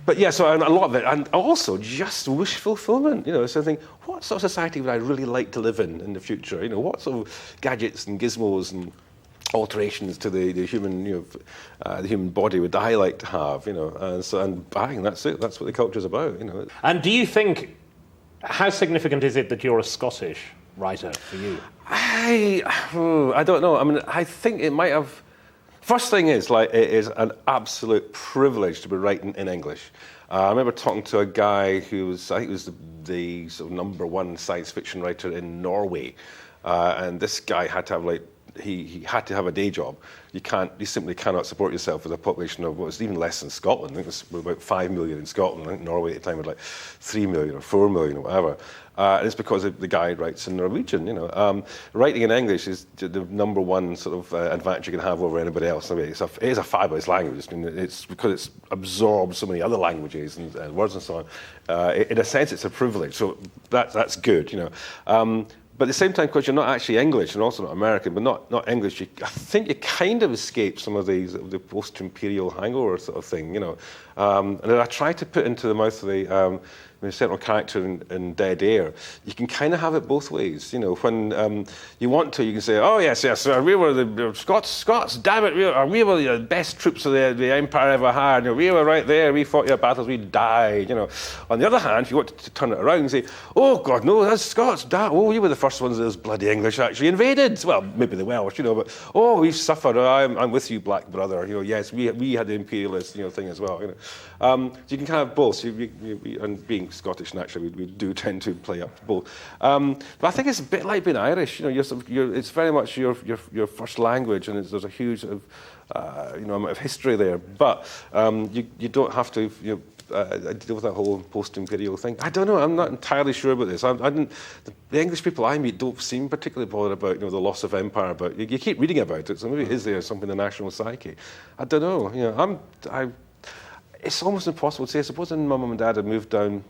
but yeah, so a lot of it, and also just wish fulfillment, So I think, what sort of society would I really like to live in the future? What sort of gadgets and gizmos and alterations to the human, the human body would I like to have, and bang, that's it. That's what the culture's about, And do you think, how significant is it that you're a Scottish writer for you? I don't know. I mean, I think it might have. First thing is, it is an absolute privilege to be writing in English. I remember talking to a guy who was, I think, was the sort of #1 science fiction writer in Norway, and this guy had to have he had to have a day job. You simply cannot support yourself with a population of what was even less than Scotland. I think it was about 5 million in Scotland. I think Norway at the time was like 3 million or 4 million or whatever. And it's because the guy writes in Norwegian. Writing in English is the number one sort of advantage you can have over anybody else. I mean, it is a fabulous language. I mean, it's because it's absorbed so many other languages and words and so on. In a sense, it's a privilege. So that's good. But at the same time, because you're not actually English and also not American, but not English, I think you kind of escape some of the post-imperial hangover sort of thing, And I try to put into the mouth of the central character in Dead Air, you can kind of have it both ways. When you want to, you can say, oh, yes, we were the Scots, damn it, we were the best troops of the Empire ever had. We were right there, we fought your battles, we died. On the other hand, if you want to turn it around and say, oh, God, no, that's Scots, we were the first ones those bloody English actually invaded. Well, maybe the Welsh, but, oh, we've suffered, I'm with you, black brother. Yes, we had the imperialist, thing as well. So you can kind of both, and being Scottish naturally, we do tend to play up to both. But I think it's a bit like being Irish. It's very much your first language, and there's a huge amount of history there. But you don't have to deal with that whole post-imperial thing. I don't know. I'm not entirely sure about this. The English people I meet don't seem particularly bothered about the loss of empire. But you keep reading about it, so maybe it is there something in the national psyche. I don't know. It's almost impossible to say. Supposing my mum and dad had moved down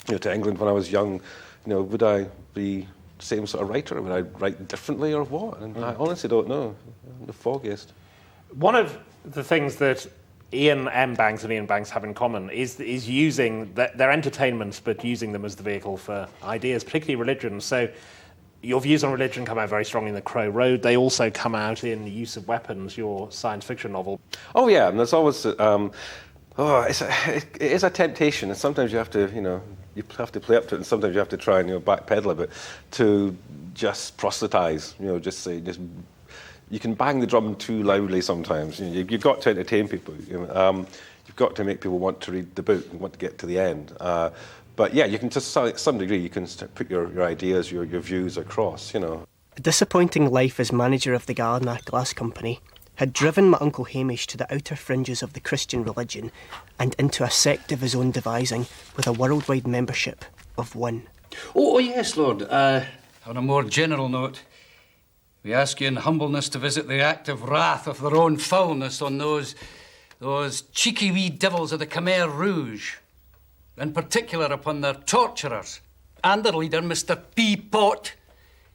to England when I was young, would I be the same sort of writer? Would I write differently or what? And I honestly don't know. I'm the foggiest. One of the things that Iain Banks and Iain Banks have in common is using their entertainments, but using them as the vehicle for ideas, particularly religion. So your views on religion come out very strongly in The Crow Road. They also come out in The Use of Weapons, your science fiction novel. Oh, yeah, and there's always... it is a temptation, and sometimes you have to, you have to play up to it, and sometimes you have to try and backpedal a bit to just proselytize. You can bang the drum too loudly sometimes. You've got to entertain people. You've got to make people want to read the book and want to get to the end. But yeah, you can to some degree you can put your ideas, your views across. A disappointing life as manager of the Gardner Glass Company had driven my Uncle Hamish to the outer fringes of the Christian religion and into a sect of his own devising with a worldwide membership of 1. Oh, yes, Lord. On a more general note, we ask you in humbleness to visit the active wrath of their own foulness on those cheeky wee devils of the Khmer Rouge, in particular upon their torturers and their leader, Mr. Peapot.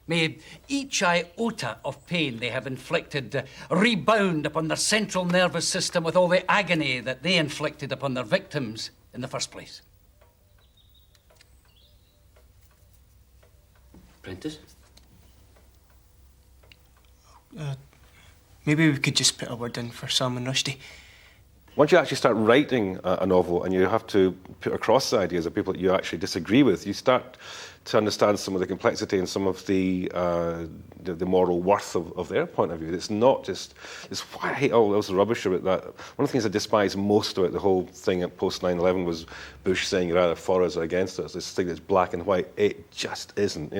May each iota of pain they have inflicted rebound upon their central nervous system with all the agony that they inflicted upon their victims in the first place. Prentice? Maybe we could just put a word in for Salman Rushdie. Once you actually start writing a novel and you have to put across the ideas of people that you actually disagree with, you start to understand some of the complexity and some of the moral worth of their point of view. It's not just, why I hate all those rubbish about that. One of the things I despise most about the whole thing at post 9/11 was Bush saying you're either for us or against us. This thing that's black and white, it just isn't,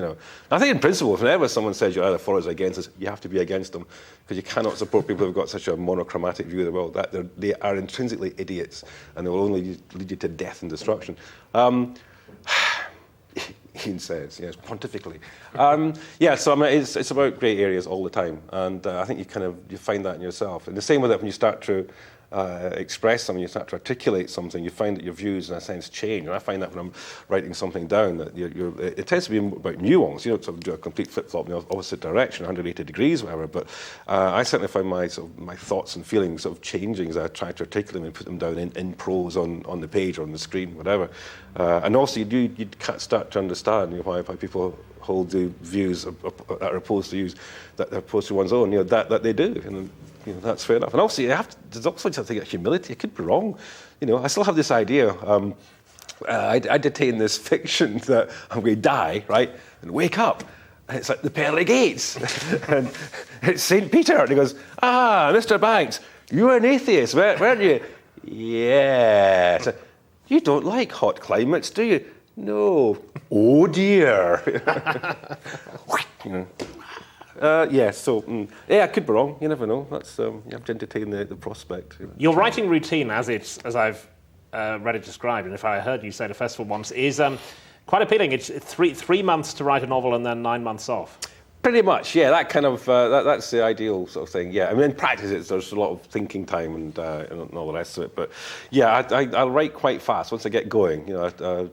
I think in principle, if whenever someone says you're either for us or against us, you have to be against them, because you cannot support people who've got such a monochromatic view of the world. That they are intrinsically idiots, and they will only lead you to death and destruction. Iain says, yes, pontifically. So it's about grey areas all the time, and I think you find that in yourself. And the same with it when you start to express something, you start to articulate something, you find that your views, in a sense, change. And I find that when I'm writing something down, that it tends to be about nuance. You don't sort of do a complete flip-flop in the opposite direction, 180 degrees, whatever. But I certainly find my thoughts and feelings sort of changing as I try to articulate them and put them down in prose on the page or on the screen, whatever. And also, you can't start to understand why people hold the views that are opposed to one's own, that they do. And, that's fair enough. And also, there's also something of humility. I could be wrong. I still have this idea. I detain this fiction that I'm going to die, right, and wake up. And it's like the pearly gates. And it's St. Peter. And he goes, Mr. Banks, you were an atheist, weren't you? Yeah. So, you don't like hot climates, do you? No. Oh, dear. Yeah, so, yeah, I could be wrong. You never know. That's, you have to entertain the prospect. You know. Your writing routine, as I've read it described, and if I heard you say at a festival once, is quite appealing. It's 3 months to write a novel and then 9 months off. Pretty much, yeah. That kind of that's the ideal sort of thing. Yeah, I mean, in practice, there's a lot of thinking time and all the rest of it. But yeah, I'll write quite fast once I get going. You know,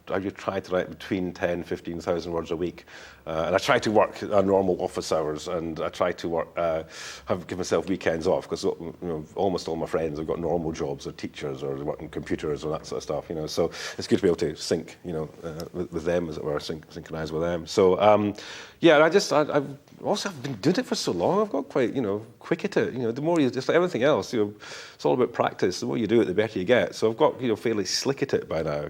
I try to write between 10,000 and 15,000 words a week, and I try to work normal office hours, and I try to work give myself weekends off because almost all my friends have got normal jobs or teachers or working computers or that sort of stuff. You know, so it's good to be able to sync, with them, as it were, synchronize with them. So. Yeah, I've also been doing it for so long. I've got quite, quick at it. The more just like everything else, it's all about practice. The more you do it, the better you get. So I've got, fairly slick at it by now.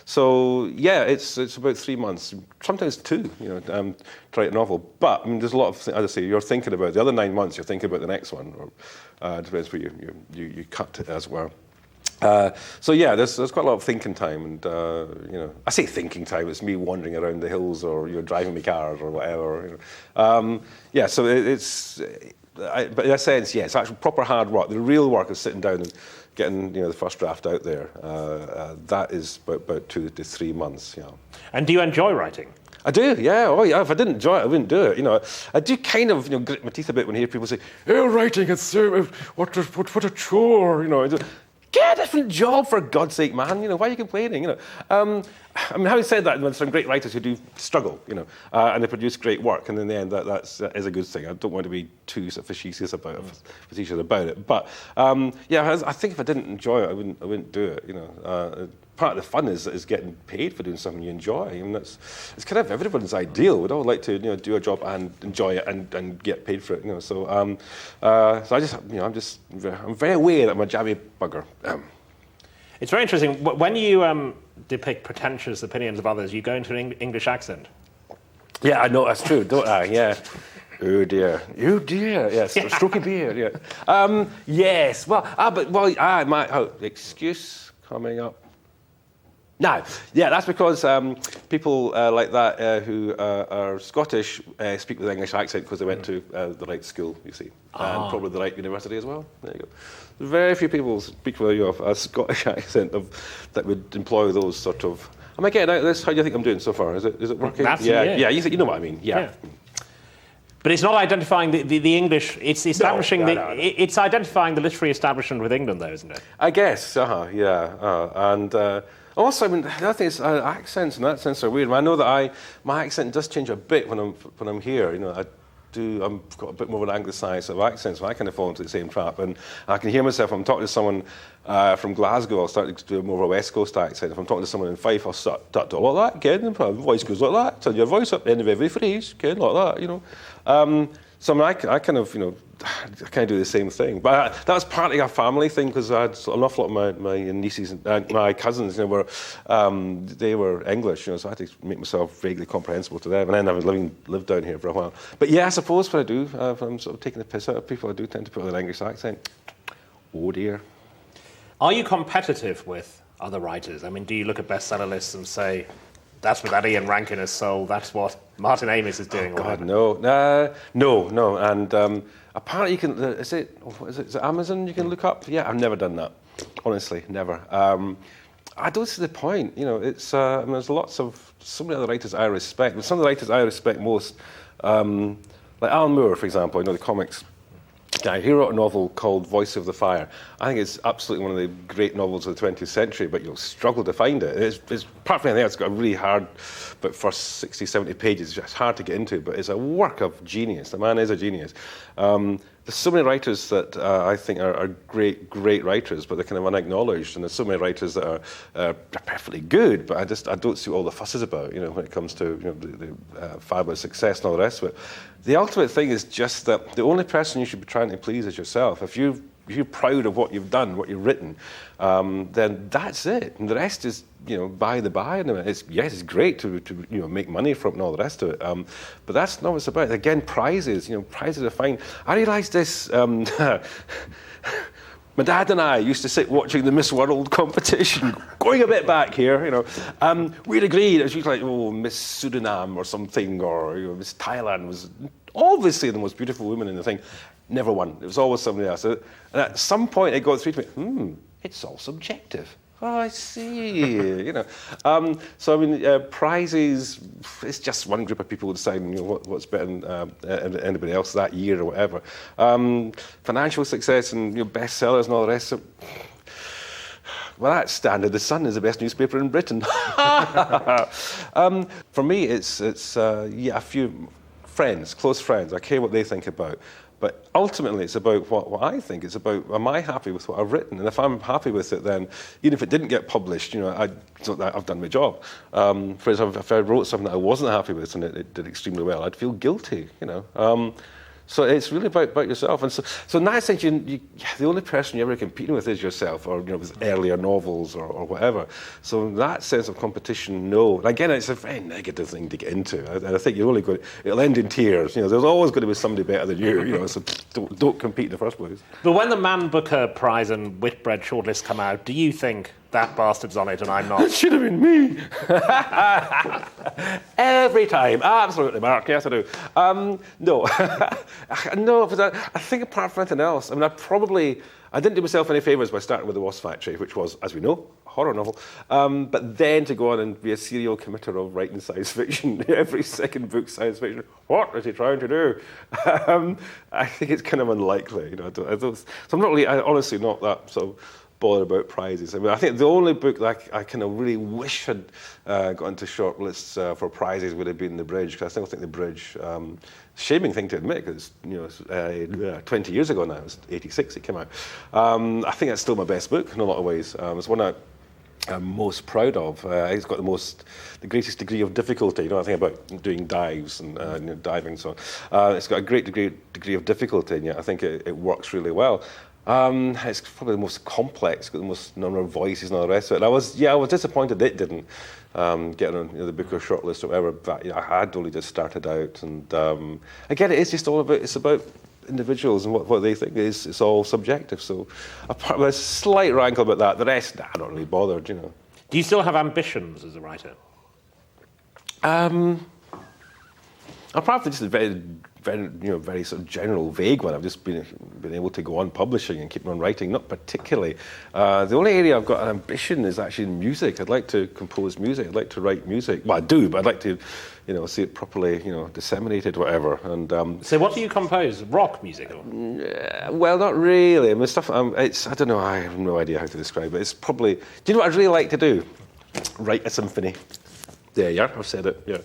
So yeah, it's about 3 months, sometimes 2, to write a novel. But I mean, there's a lot of, as I say, you're thinking about the other 9 months. You're thinking about the next one, or depends where you cut it, as it were. So yeah, there's quite a lot of thinking time, and I say thinking time. It's me wandering around the hills, or driving my cars, or whatever. Yeah, so but in a sense, yeah, it's actually proper hard work. The real work is sitting down and getting the first draft out there. That is about 2 to 3 months. And do you enjoy writing? I do, yeah. Oh, yeah. If I didn't enjoy it, I wouldn't do it. I do kind of, grit my teeth a bit when I hear people say, "Oh, writing, it's what a chore," Get a different job, for God's sake, man. Why are you complaining? I mean, having said that, there's some great writers who do struggle, and they produce great work, and in the end, that is a good thing. I don't want to be too sort of facetious about it. But yeah, I think if I didn't enjoy it, I wouldn't do it. Part of the fun is getting paid for doing something you enjoy. I mean, it's kind of everyone's ideal. We'd all like to do a job and enjoy it and get paid for it. So I'm very aware that I'm a jabby bugger. It's very interesting when you depict pretentious opinions of others. You go into an English accent. Yeah, I know that's true, don't I? Yeah. Oh dear. Yes, stroky beard. Yeah. Yes. My excuse coming up. No, yeah, that's because people like that who are Scottish speak with an English accent because they went to the right school, you see, and probably the right university as well. There you go. Very few people speak with a Scottish accent that would employ those sort of. Am I getting out of this? How do you think I'm doing so far? Is it working? Yeah. You know what I mean? Yeah. But it's not identifying the English. It's establishing it's identifying the literary establishment with England, though, isn't it? I guess. And. Also, I mean, the other thing is accents in that sense are weird. I know that my accent does change a bit when I'm here. I've got a bit more of an anglicised sort of accent, so I kind of fall into the same trap. And I can hear myself. If I'm talking to someone from Glasgow, I'll start to do more of a West Coast accent. If I'm talking to someone in Fife, I'll start to talk like that again. My voice goes like that. Turn your voice up, end of every phrase, again like that. So I kind of do the same thing. But that was partly a family thing because I had an awful lot of my nieces and my cousins, they were English, so I had to make myself vaguely comprehensible to them. And then I've lived down here for a while. But yeah, I suppose what I do, if I'm sort of taking the piss out of people, I do tend to put on an English accent. Oh dear. Are you competitive with other writers? I mean, do you look at bestseller lists and say, that's what that Ian Rankin has sold, that's what Martin Amis is doing? Oh, God, no. And apparently you can, is it Amazon you can look up? Yeah, I've never done that. Honestly, never. I don't see the point. It's, there's so many other writers I respect. But some of the writers I respect most, like Alan Moore, for example, the comics guy, he wrote a novel called Voice of the Fire. I think it's absolutely one of the great novels of the 20th century, but you'll struggle to find it. It's apart from anything else, it's got a really hard, but first 60, 70 pages, it's hard to get into, but it's a work of genius. The man is a genius. There's so many writers that I think are great writers, but they're kind of unacknowledged, and there's so many writers that are perfectly good, but I don't see what all the fuss is about, when it comes to the fabulous success and all the rest of it. The ultimate thing is just that the only person you should be trying to please is yourself. If you're proud of what you've done, what you've written, then that's it. And the rest is, by the by. And it's great to make money from it and all the rest of it. But that's not what it's about. Again, prizes. Prizes are fine. I realised this. My dad and I used to sit watching the Miss World competition, going a bit back here, you know. We'd agreed, it was usually like, oh, Miss Suriname or something, or Miss Thailand was obviously the most beautiful woman in the thing. Never won. It was always somebody else. And at some point it got through to me, it's all subjective. Oh, I see, you know. So, I mean, prizes, it's just one group of people deciding, you know, what's better than anybody else that year or whatever. Financial success and, you know, bestsellers and all the rest of it. Well, that's standard. The Sun is the best newspaper in Britain. For me, it's a few friends, close friends. I care what they think about. But ultimately, it's about what I think. It's about, am I happy with what I've written? And if I'm happy with it, then even if it didn't get published, you know, I've done my job. For example, if I wrote something that I wasn't happy with and it did extremely well, I'd feel guilty, you know. So it's really about yourself. And so in that sense, the only person you're ever competing with is yourself, or, you know, with earlier novels or whatever. So in that sense of competition, no. And again, it's a very negative thing to get into. And I think you're only going to, it'll end in tears. You know, there's always going to be somebody better than you know, so don't compete in the first place. But when the Man Booker Prize and Whitbread shortlist come out, do you think that bastard's on it and I'm not? It should have been me. Every time. Absolutely, Mark. Yes, I do. No. No, but I think apart from anything else, I mean, I didn't do myself any favours by starting with The Wasp Factory, which was, as we know, a horror novel. But then to go on and be a serial committer of writing science fiction, every second book science fiction, what is he trying to do? I think it's kind of unlikely. You know, so I'm not really, honestly not that sort of bothered about prizes. I mean, I think the only book that I kind of really wish had got into shortlists for prizes would have been The Bridge, because I still think The Bridge, shaming thing to admit, because, you know, 20 years ago now, it was 86 it came out. I think that's still my best book in a lot of ways. It's one I'm most proud of. It's got the greatest degree of difficulty. You know, I think about doing dives and you know, diving and so on. It's got a great degree of difficulty, and yet I think it works really well. It's probably the most complex, got the most number of voices and all the rest of it. I was disappointed it didn't get on, you know, the Booker shortlist or whatever. But, you know, I had only just started out, and again, it is just all about, it's about individuals and what they think is. It's all subjective. So, apart from a slight rankle about that, the rest, I'm not really bothered. You know. Do you still have ambitions as a writer? Apart from just a very sort of general, vague one, I've just been able to go on publishing and keep on writing, not particularly. The only area I've got an ambition is actually in music. I'd like to compose music. I'd like to write music. Well, I do, but I'd like to, you know, see it properly, you know, disseminated, whatever. And so, what do you compose? Rock music? Or? Well, not really. I mean, stuff. I don't know. I have no idea how to describe it. It's probably. Do you know what I'd really like to do? Write a symphony. There you are, I've said it, yeah.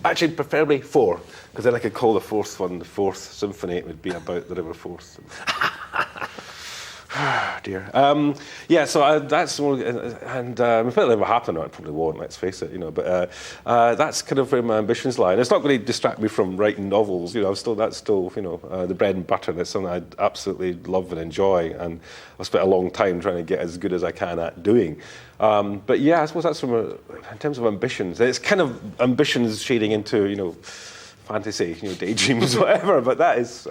Actually, preferably 4, because then I could call the 4th one the 4th Symphony. It would be about the River Forth. Dear. Yeah, so that's only, and if it'll ever happen, or it probably won't, let's face it, you know, but that's kind of where my ambitions lie. And it's not going to distract me from writing novels, you know, that's still, you know, the bread and butter, and it's something I absolutely love and enjoy, and I've spent a long time trying to get as good as I can at doing. But yeah, I suppose that's in terms of ambitions. It's kind of ambitions shading into, you know, fantasy, you know, daydreams, whatever. But that's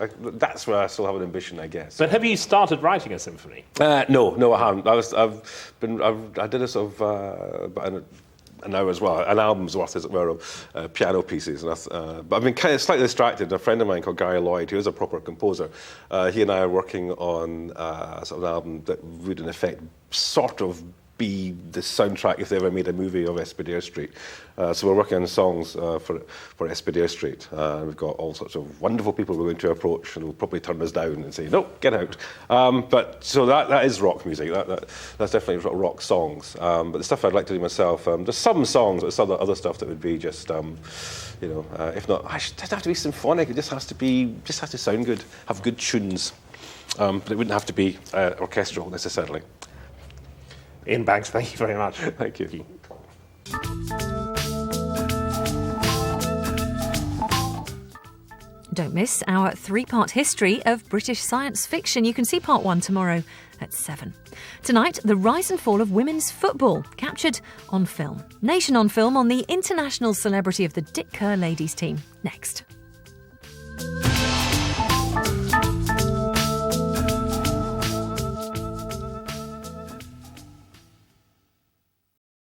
where I still have an ambition, I guess. But have you started writing a symphony? No, I haven't. I did a sort of about an hour as well, an album's worth, as it were, of piano pieces. And but I've been kind of slightly distracted. A friend of mine called Gary Lloyd, who is a proper composer, he and I are working on sort of an album that would, in effect, sort of be the soundtrack if they ever made a movie of Espadere Street. So we're working on songs for Espadere Street. We've got all sorts of wonderful people we're going to approach, and will probably turn us down and say, no, get out. But so that is rock music. That's definitely rock songs. But the stuff I'd like to do myself, there's some songs, but some other stuff that would be just, you know, if not, it doesn't have to be symphonic. It just has to sound good, have good tunes. But it wouldn't have to be orchestral necessarily. Iain Banks, thank you very much. Thank you. Don't miss our 3-part history of British science fiction. You can see part 1 tomorrow at 7. Tonight, the rise and fall of women's football, captured on film. Nation on Film on the international celebrity of the Dick Kerr ladies team. Next.